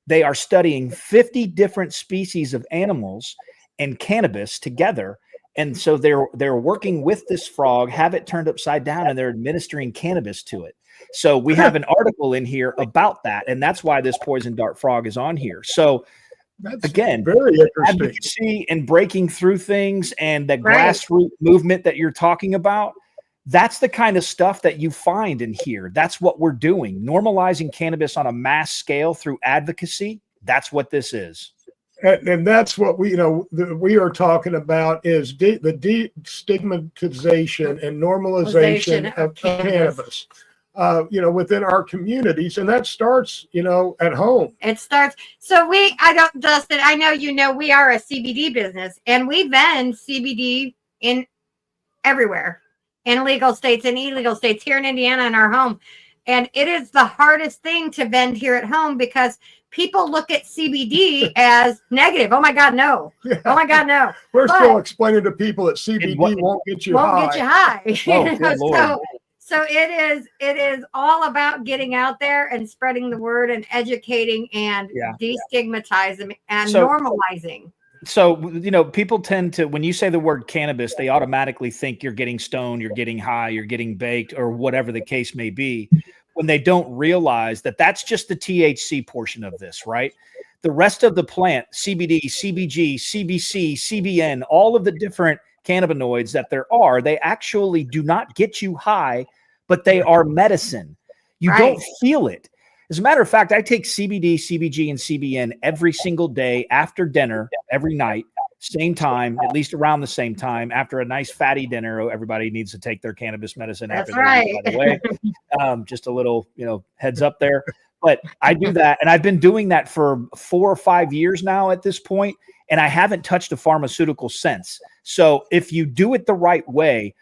they are studying 50 different species of animals and cannabis together. And so they're working with this frog, have it turned upside down, and they're administering cannabis to it. So we have an article in here about that, and that's why this poison dart frog is on here. So that's again, very interesting. Advocacy and breaking through things and the grassroots movement that you're talking about, that's the kind of stuff that you find in here. That's what we're doing. Normalizing cannabis on a mass scale through advocacy. That's what this is. And that's what we are talking about is the destigmatization and normalization of cannabis. Within our communities, and that starts, at home. It starts. So Dustin, I know we are a CBD business, and we vend CBD in everywhere, in legal states and illegal states here in Indiana in our home. And it is the hardest thing to vend here at home because people look at CBD as negative. Oh my God, no. Yeah. Oh my God, no. We're still explaining to people that CBD won't get you high. Won't get you high. So it is all about getting out there and spreading the word and educating and destigmatizing and normalizing. So, people tend to, when you say the word cannabis, they automatically think you're getting stoned, you're getting high, you're getting baked, or whatever the case may be, when they don't realize that that's just the THC portion of this, right? The rest of the plant, CBD, CBG, CBC, CBN, all of the different cannabinoids that there are, they actually do not get you high, but they are medicine. You don't feel it. As a matter of fact, I take CBD, CBG, and CBN every single day after dinner, every night, same time, at least around the same time, after a nice fatty dinner. Everybody needs to take their cannabis medicine after dinner, by the way. Just a little, heads up there. But I do that, and I've been doing that for 4 or 5 years now at this point, and I haven't touched a pharmaceutical since. So if you do it the right way,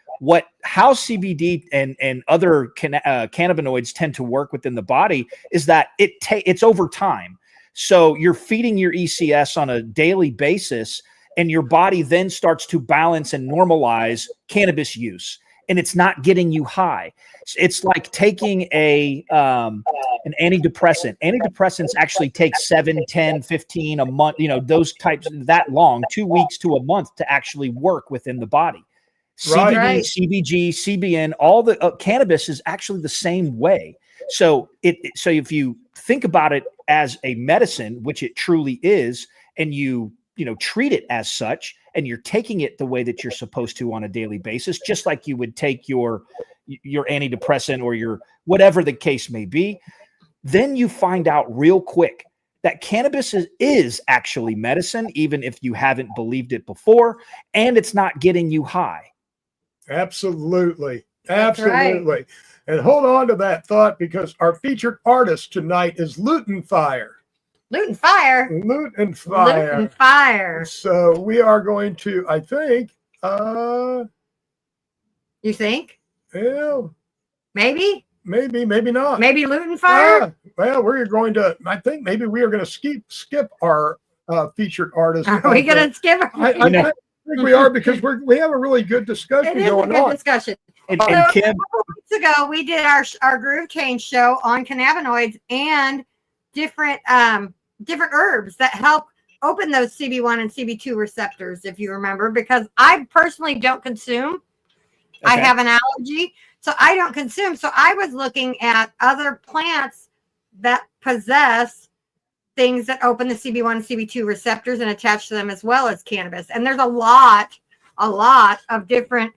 how CBD and other cannabinoids tend to work within the body is that it's over time. So you're feeding your ECS on a daily basis, and your body then starts to balance and normalize cannabis use, and it's not getting you high. It's like taking an antidepressant. Antidepressants actually take 7, 10, 15 a month, those types, that long, 2 weeks to a month to actually work within the body. CBD, CBG, CBN, all the cannabis is actually the same way. So if you think about it as a medicine, which it truly is, and you treat it as such, and you're taking it the way that you're supposed to on a daily basis, just like you would take your antidepressant or your whatever the case may be, then you find out real quick that cannabis is actually medicine, even if you haven't believed it before, and it's not getting you high. Absolutely. Absolutely. And hold on to that thought, because our featured artist tonight is Lutin Fire. Lutin Fire. Lutin Fire. Lutin Fire. So we are going to, I think, you think? Yeah. Maybe not. Maybe Lutin Fire? Well, we're going to, I think maybe we are going to skip our featured artist. Are we going to skip? I think we are, because we have a really good discussion going on. It is a good discussion. And Kim, a couple weeks ago, we did our Groove Change show on cannabinoids and different herbs that help open those CB1 and CB2 receptors, if you remember, because I personally don't consume. Okay. I have an allergy, so I don't consume. So I was looking at other plants that possess things that open the CB1 and CB2 receptors and attach to them, as well as cannabis. And there's a lot a lot of different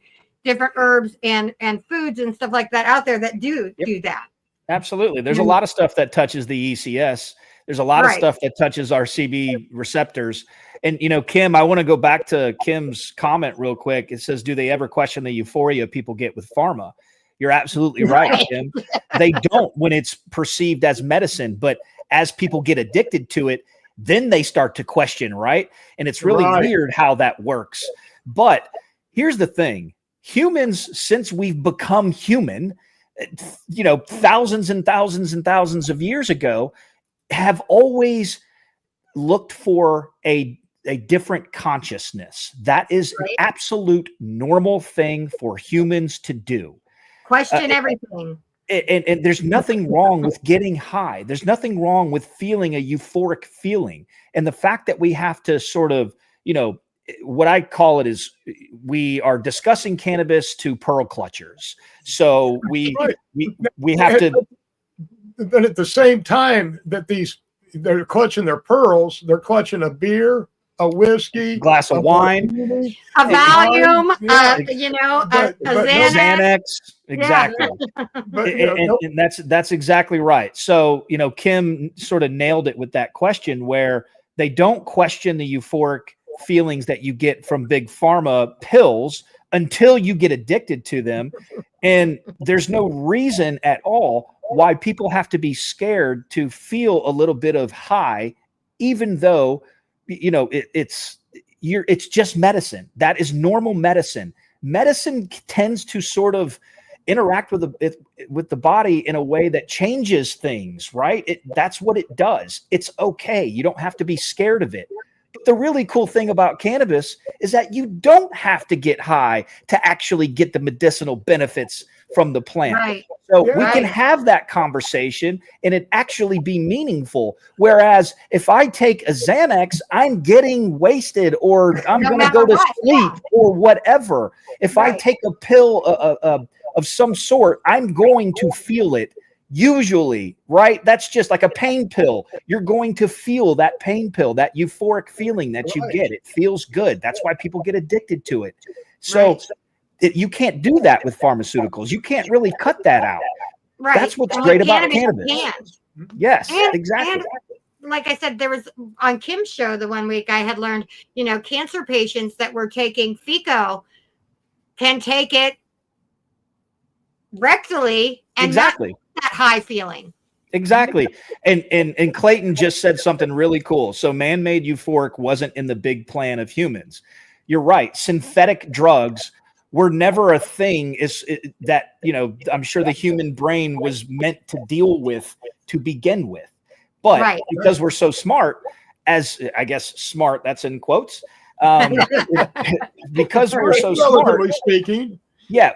herbs and foods and stuff like that out there that do that. Absolutely. There's a lot of stuff that touches the ECS. There's a lot of stuff that touches our CB receptors. And, Kim, I want to go back to Kim's comment real quick. It says, do they ever question the euphoria people get with pharma? You're absolutely right, Kim. They don't when it's perceived as medicine, but as people get addicted to it, then they start to question, right? And it's really weird how that works. But here's the thing. Humans, since we've become human, thousands and thousands and thousands of years ago, have always looked for a different consciousness. That is an absolute normal thing for humans to do. Question everything. And there's nothing wrong with getting high. There's nothing wrong with feeling a euphoric feeling. And the fact that we have to sort of, what I call it is we are discussing cannabis to pearl clutchers. So we have to. But at the same time that they're clutching their pearls, they're clutching a beer, a whiskey, glass of wine, a Valium, a Xanax. Exactly. And that's exactly right. So, Kim sort of nailed it with that question where they don't question the euphoric feelings that you get from big pharma pills until you get addicted to them. And there's no reason at all why people have to be scared to feel a little bit of high, even though, it's just medicine. That is normal medicine. Medicine tends to sort of interact with the body in a way that changes things, right? That's what it does. It's okay. You don't have to be scared of it. But the really cool thing about cannabis is that you don't have to get high to actually get the medicinal benefits from the plant. Right. So we can have that conversation and it actually be meaningful. Whereas if I take a Xanax, I'm getting wasted or I'm going to go to sleep or whatever. If I take a pill of some sort, I'm going to feel it. Usually, right? That's just like a pain pill. You're going to feel that pain pill, that euphoric feeling that you get. It feels good. That's why people get addicted to it. So you can't do that with pharmaceuticals. You can't really cut that out. Right. That's what's great about cannabis. Yes, exactly. And like I said, there was on Kim's show the one week I had learned, cancer patients that were taking FICO can take it rectally and exactly that high feeling. Exactly. And Clayton just said something really cool. So man-made euphoric wasn't in the big plan of humans. You're right. Synthetic drugs were never a thing that, I'm sure the human brain was meant to deal with to begin with. But because we're so smart, as I guess smart, that's in quotes, because we're so smart, speaking,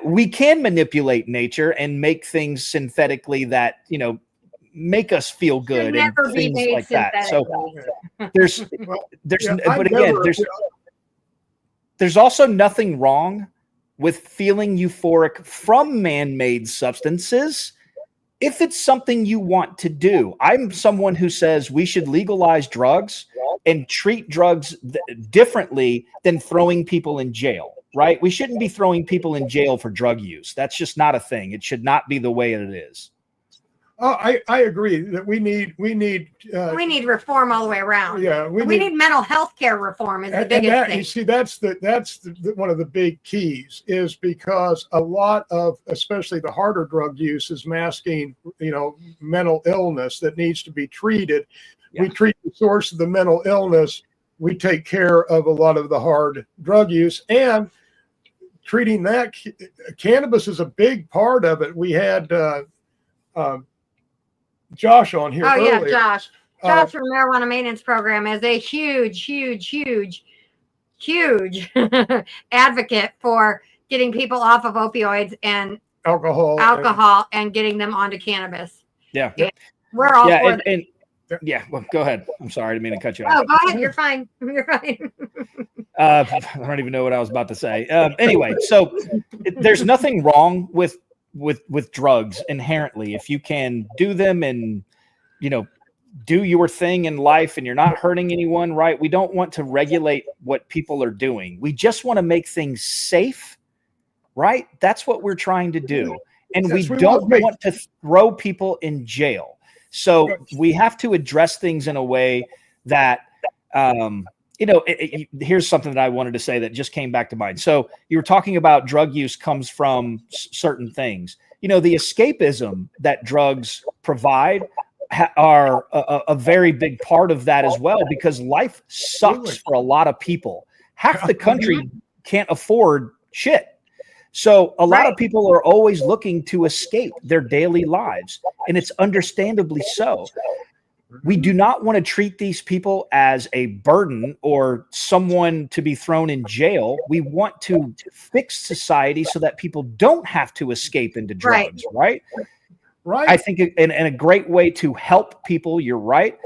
we can manipulate nature and make things synthetically that, make us feel good and things like that. So there's also nothing wrong with feeling euphoric from man-made substances if it's something you want to do. I'm someone who says we should legalize drugs and treat drugs differently than throwing people in jail, right? We shouldn't be throwing people in jail for drug use. That's just not a thing. It should not be the way it is. Oh, I agree that we need reform all the way around. Yeah, we need mental health care reform is the biggest thing. You see, that's one of the big keys, is because a lot of, especially the harder drug use, is masking, mental illness that needs to be treated. Yeah. We treat the source of the mental illness. We take care of a lot of the hard drug use, and treating that. Cannabis is a big part of it. We had Josh on here earlier. Yeah, Josh from Marijuana Maintenance Program is a huge advocate for getting people off of opioids and alcohol and getting them onto cannabis. Yeah. We're all for it. Well, go ahead. I'm sorry, I didn't mean to cut you off. Oh, go ahead. You're fine. I don't even know what I was about to say. Anyway, so there's nothing wrong with drugs inherently if you can do them and do your thing in life and you're not hurting anyone, right? We don't want to regulate what people are doing. We just want to make things safe, right? That's what we're trying to do. And we don't want to throw people in jail. So we have to address things in a way that, here's something that I wanted to say that just came back to mind. So you were talking about drug use comes from certain things. The escapism that drugs provide are a very big part of that as well, because life sucks for a lot of people. Half the country can't afford shit. So a lot of people are always looking to escape their daily lives, and it's understandably so. We do not want to treat these people as a burden or someone to be thrown in jail. We want to fix society so that people don't have to escape into drugs, right? I think and a great way to help people, you're right,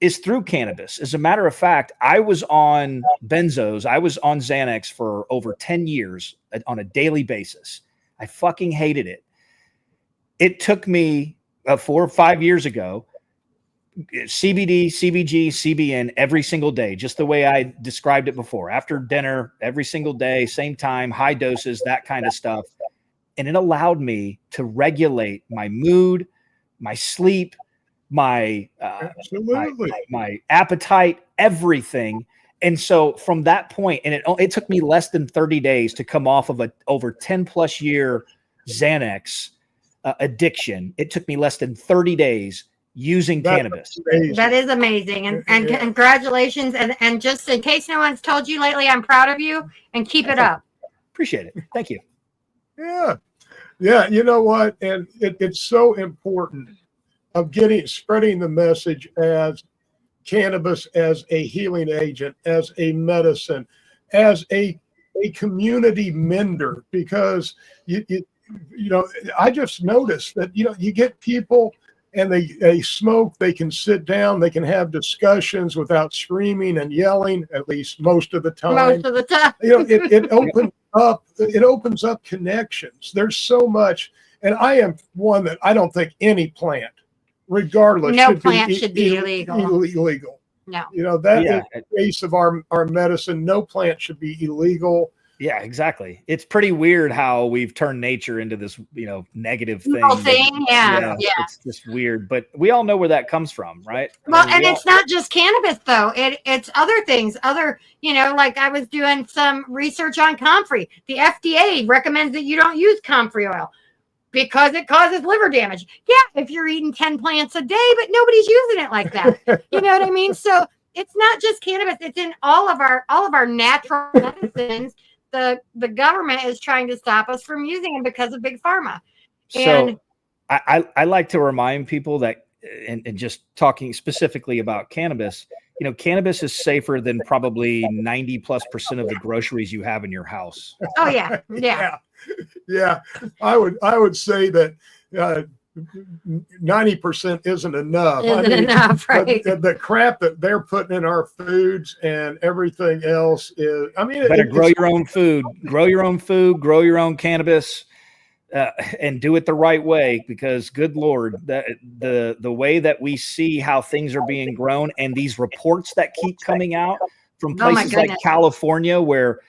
is through cannabis. As a matter of fact, I was on benzos. I was on Xanax for over 10 years on a daily basis. I fucking hated it. It took me 4 or 5 years ago, CBD, CBG, CBN every single day, just the way I described it before. After dinner, every single day, same time, high doses, that kind of stuff. And it allowed me to regulate my mood, my sleep, my appetite, everything. And so from that point, and it took me less than 30 days to come off of a over 10 plus year Xanax addiction. It took me less than 30 days using cannabis. That is amazing. And congratulations. And just in case no one's told you lately, I'm proud of you, and keep it up. Appreciate it. Thank you. Yeah. You know what? And it's so important of spreading the message as cannabis as a healing agent, as a medicine, as a community mender, because I just noticed that, you get people and they smoke, they can sit down, they can have discussions without screaming and yelling, at least most of the time. Most of the time. It opens up connections. There's so much. And I am one that I don't think any plant, regardless, should be illegal. Illegal. No. That is the base of our medicine. No plant should be illegal. Yeah, exactly. It's pretty weird how we've turned nature into this, negative thing. Yeah. It's just weird, but we all know where that comes from, right? Well, and it's not just cannabis though. It's other things. Like I was doing some research on comfrey. The FDA recommends that you don't use comfrey oil because it causes liver damage. Yeah, if you're eating 10 plants a day, but nobody's using it like that. You know what I mean? So it's not just cannabis. It's in all of our natural medicines. The government is trying to stop us from using them because of big pharma. And so I like to remind people that, and just talking specifically about cannabis, cannabis is safer than probably 90+% of the groceries you have in your house. Oh yeah. Yeah. I would say that 90% isn't enough. Right? The crap that they're putting in our foods and everything else is. Better grow your own food. Grow your own food. Grow your own cannabis, and do it the right way. Because, good Lord, the way that we see how things are being grown, and these reports that keep coming out from places like California, where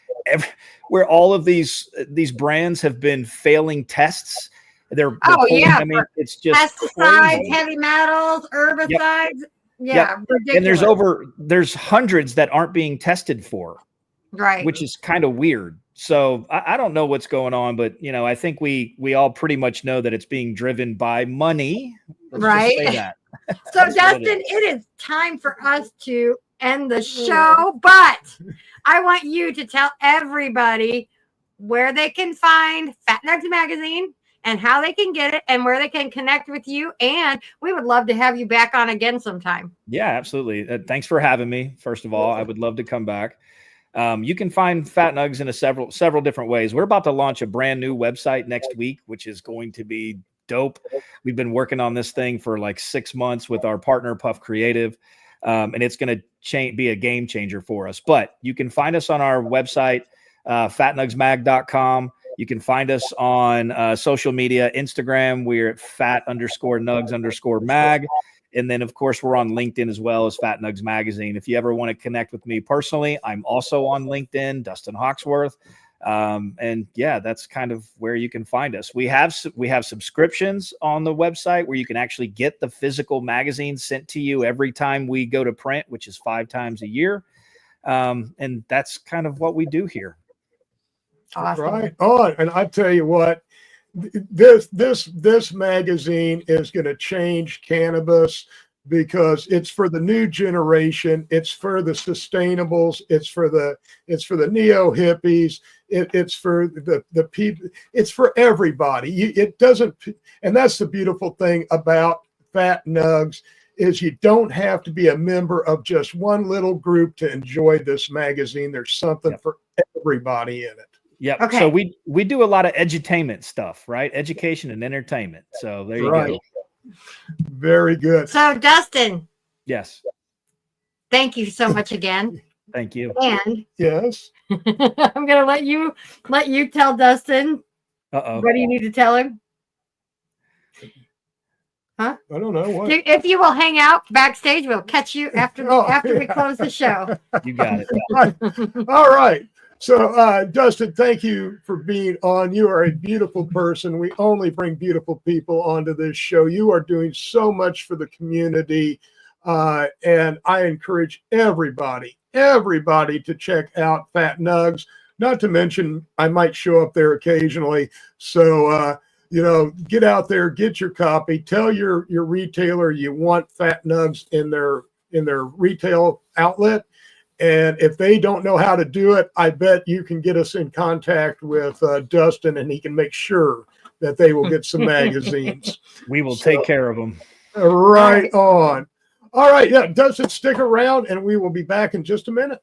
all of these brands have been failing tests. They're it's just pesticides, crazy. heavy metals, herbicides. Yep. Ridiculous. And there's hundreds that aren't being tested for, right? Which is kind of weird. So I don't know what's going on, but I think we all pretty much know that it's being driven by money. Let's right. Just say that. So Dustin, it is time for us to end the show, but I want you to tell everybody where they can find Fat Nuggs Magazine and how they can get it and where they can connect with you. And we would love to have you back on again sometime. Yeah, absolutely. Thanks for having me. First of all, I would love to come back. You can find Fat Nuggs in several different ways. We're about to launch a brand new website next week, which is going to be dope. We've been working on this thing for like 6 months with our partner Puff Creative. And it's going to be a game changer for us. But you can find us on our website, fatnuggsmag.com. You can find us on social media, Instagram. We're at fat_nugs_mag. And then, of course, we're on LinkedIn as well as Fat Nuggs Magazine. If you ever want to connect with me personally, I'm also on LinkedIn, Dustin Hoxworth. And yeah, that's kind of where you can find us. We have subscriptions on the website where you can actually get the physical magazine sent to you every time we go to print, which is 5 times a year. And that's kind of what we do here. Awesome. Right on. And I tell you what, this magazine is going to change cannabis because it's for the new generation. It's for the sustainables. It's for the neo hippies. It's for the people. It's for everybody. It doesn't, and that's the beautiful thing about Fat Nuggs is you don't have to be a member of just one little group to enjoy this magazine. There's something for everybody in it. Yeah. Okay. So we do a lot of edutainment stuff, right? Education and entertainment. So there you go. Very good. So Dustin, Yes. thank you so much again. Thank you. And Yes. I'm gonna let you tell Dustin. Uh-oh. What do you need to tell him? Huh? I don't know what. If you will hang out backstage, we'll catch you after we close the show. You got it. All right. So, Dustin, thank you for being on. You are a beautiful person. We only bring beautiful people onto this show. You are doing so much for the community. And I encourage everybody to check out Fat Nuggs. Not to mention, I might show up there occasionally. So, get out there, get your copy. Tell your retailer you want Fat Nuggs in their retail outlet. And if they don't know how to do it, I bet you can get us in contact with Dustin, and he can make sure that they will get some magazines. We will take care of them. Right on. All right. Yeah, Dustin, stick around, and we will be back in just a minute.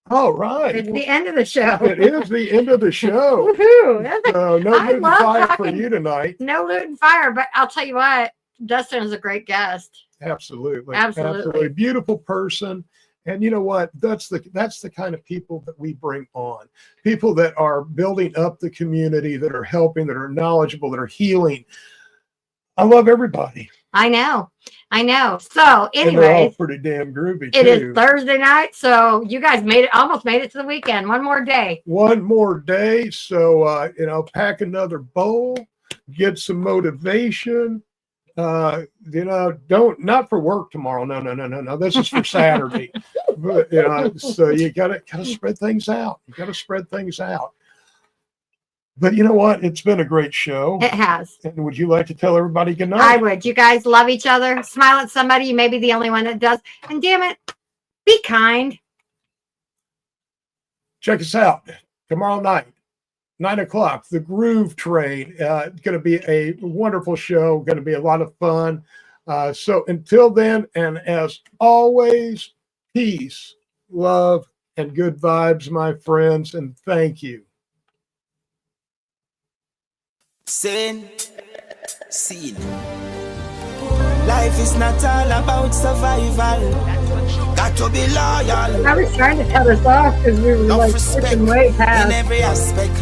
All right. It's the end of the show. It is the end of the show. Woohoo! No loot and fire for you tonight. No loot and fire, but I'll tell you what, Dustin is a great guest. Absolutely. Beautiful person. And you know what? That's the kind of people that we bring on. People that are building up the community, that are helping, that are knowledgeable, that are healing. I love everybody. I know. So And they're all anyways, pretty damn groovy it too. is Thursday night, so you guys almost made it to the weekend. One more day. One more day. So pack another bowl, get some motivation. Not for work tomorrow. No. This is for Saturday. But so you gotta spread things out. But you know what? It's been a great show. It has. And would you like to tell everybody good night? I would. You guys love each other. Smile at somebody. You may be the only one that does. And damn it, be kind. Check us out tomorrow night, 9:00. The Groove Train. It's going to be a wonderful show. Going to be a lot of fun. So until then, and as always, peace, love, and good vibes, my friends. And thank you. Scene. Life is not all about survival. Got to be loyal. I was trying to cut us off because we were pushing way past. In every aspect.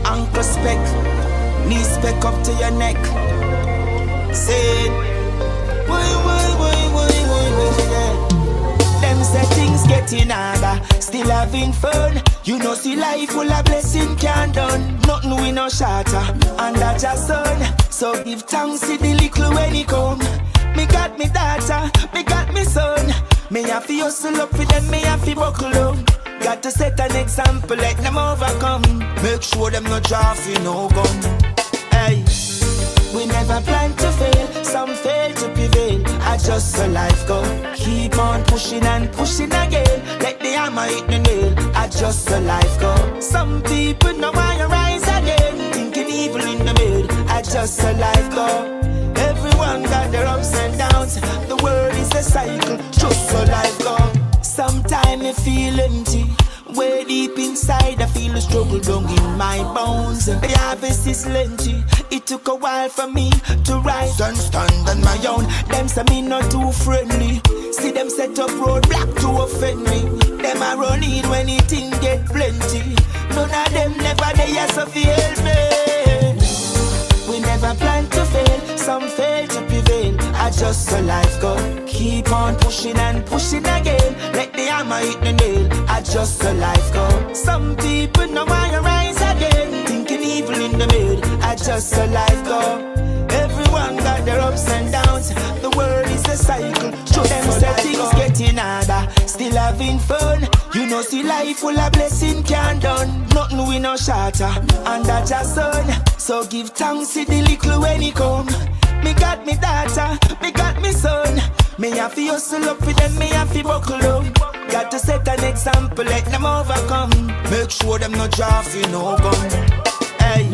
Anchor spec. Knee spec up to your neck. Scene. Them say things getting harder. Still having fun. See life full of blessing can't done. Nothing we no shatter. And that's your son. So give thanks to the little when he come. Me got me daughter. Me got me son. Me have to hustle up for them. Me have to buckle down. Got to set an example. Let them overcome. Make sure them no draw for no gun. Hey. We never plan to fail, some fail to prevail. Adjust so life go. Keep on pushing and pushing again. Let the hammer hit the nail. Adjust so life go. Some people know why you rise again. Thinking evil in the bed. Adjust so life go. Everyone got their ups and downs. The world is a cycle. Just so life go. Sometimes you feel empty. Way deep inside, I feel a struggle down in my bones. The harvest is plenty. It took a while for me to rise and stand on my own. Them say me not too friendly. See them set up roadblock to offend me. Them a run in when anything get plenty. None of them never there so fi help me. We never plan to fail. some fail to prevail. Adjust so life go. Keep on pushing and pushing again. Let the hammer hit the nail. Adjust so life go. Some people no want to rise again. Thinking evil in the mood. Adjust so life go. Everyone got their ups and downs. The world is a cycle. Show them say things getting harder. Still having fun. You know see life full of blessing can't done. Nothing we no shatter. And that's just son. So give thanks to the little when he come. Me got me daughter, me got me son. Me have to hustle up for them, me have to buckle up. Got to set an example, let them overcome. Make sure them no draw for no gun. Hey,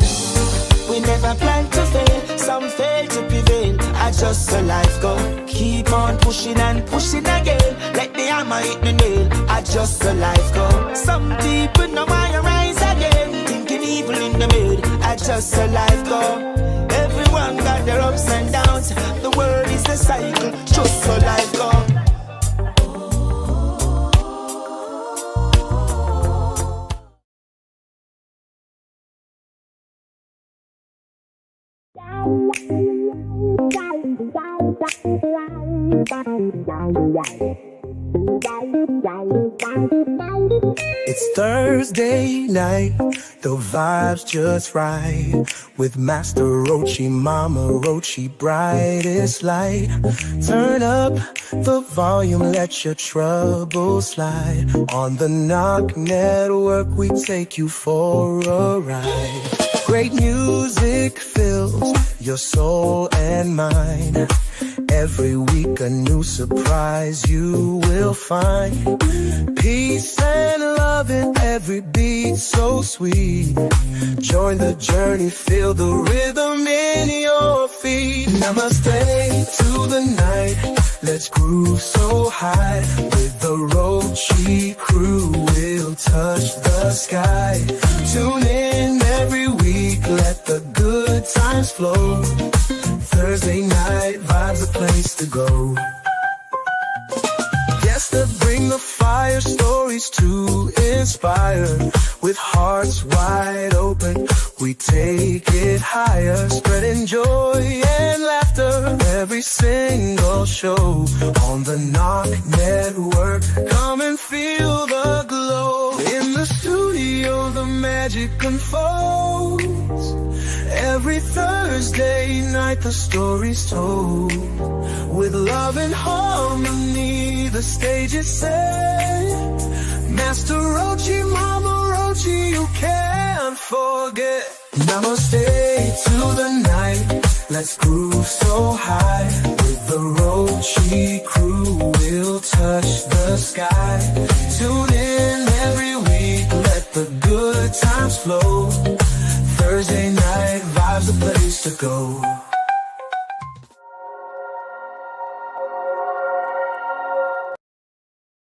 we never plan to fail, some fail to prevail. Adjust so life go. Keep on pushing and pushing again. Let the hammer hit the nail. Adjust so life go. Some people no want to rise again. Thinking evil in the mood. Adjust so life go. Everyone got their ups and downs. The world is a cycle. Just so life go. It's Thursday night, the vibe's just right. With Master Rochi, Mama Rochi, brightest light. Turn up the volume, let your troubles slide. On the Knock Network, we take you for a ride. Great music fills your soul and mind. Every week a new surprise you will find. Peace and love in every beat so sweet. Join the journey, feel the rhythm in your feet. Namaste to the night, let's groove so high. With the Rochi crew we'll touch the sky. Tune in every week, let the good times flow. Thursday night vibes, a place to go. Guests that bring the fire, stories to inspire. With hearts wide open, we take it higher. Spreading joy and laughter every single show. On the Knock Network, come and feel the glow. In the studio, the magic unfolds. Every Thursday night the story's told. With love and harmony the stage is set. Master Rochi, Mama Rochi, you can't forget. Namaste to the night, let's groove so high. With the Rochi crew we'll touch the sky. Tune in every week, let the good times flow. Thursday night vibes, a place to go.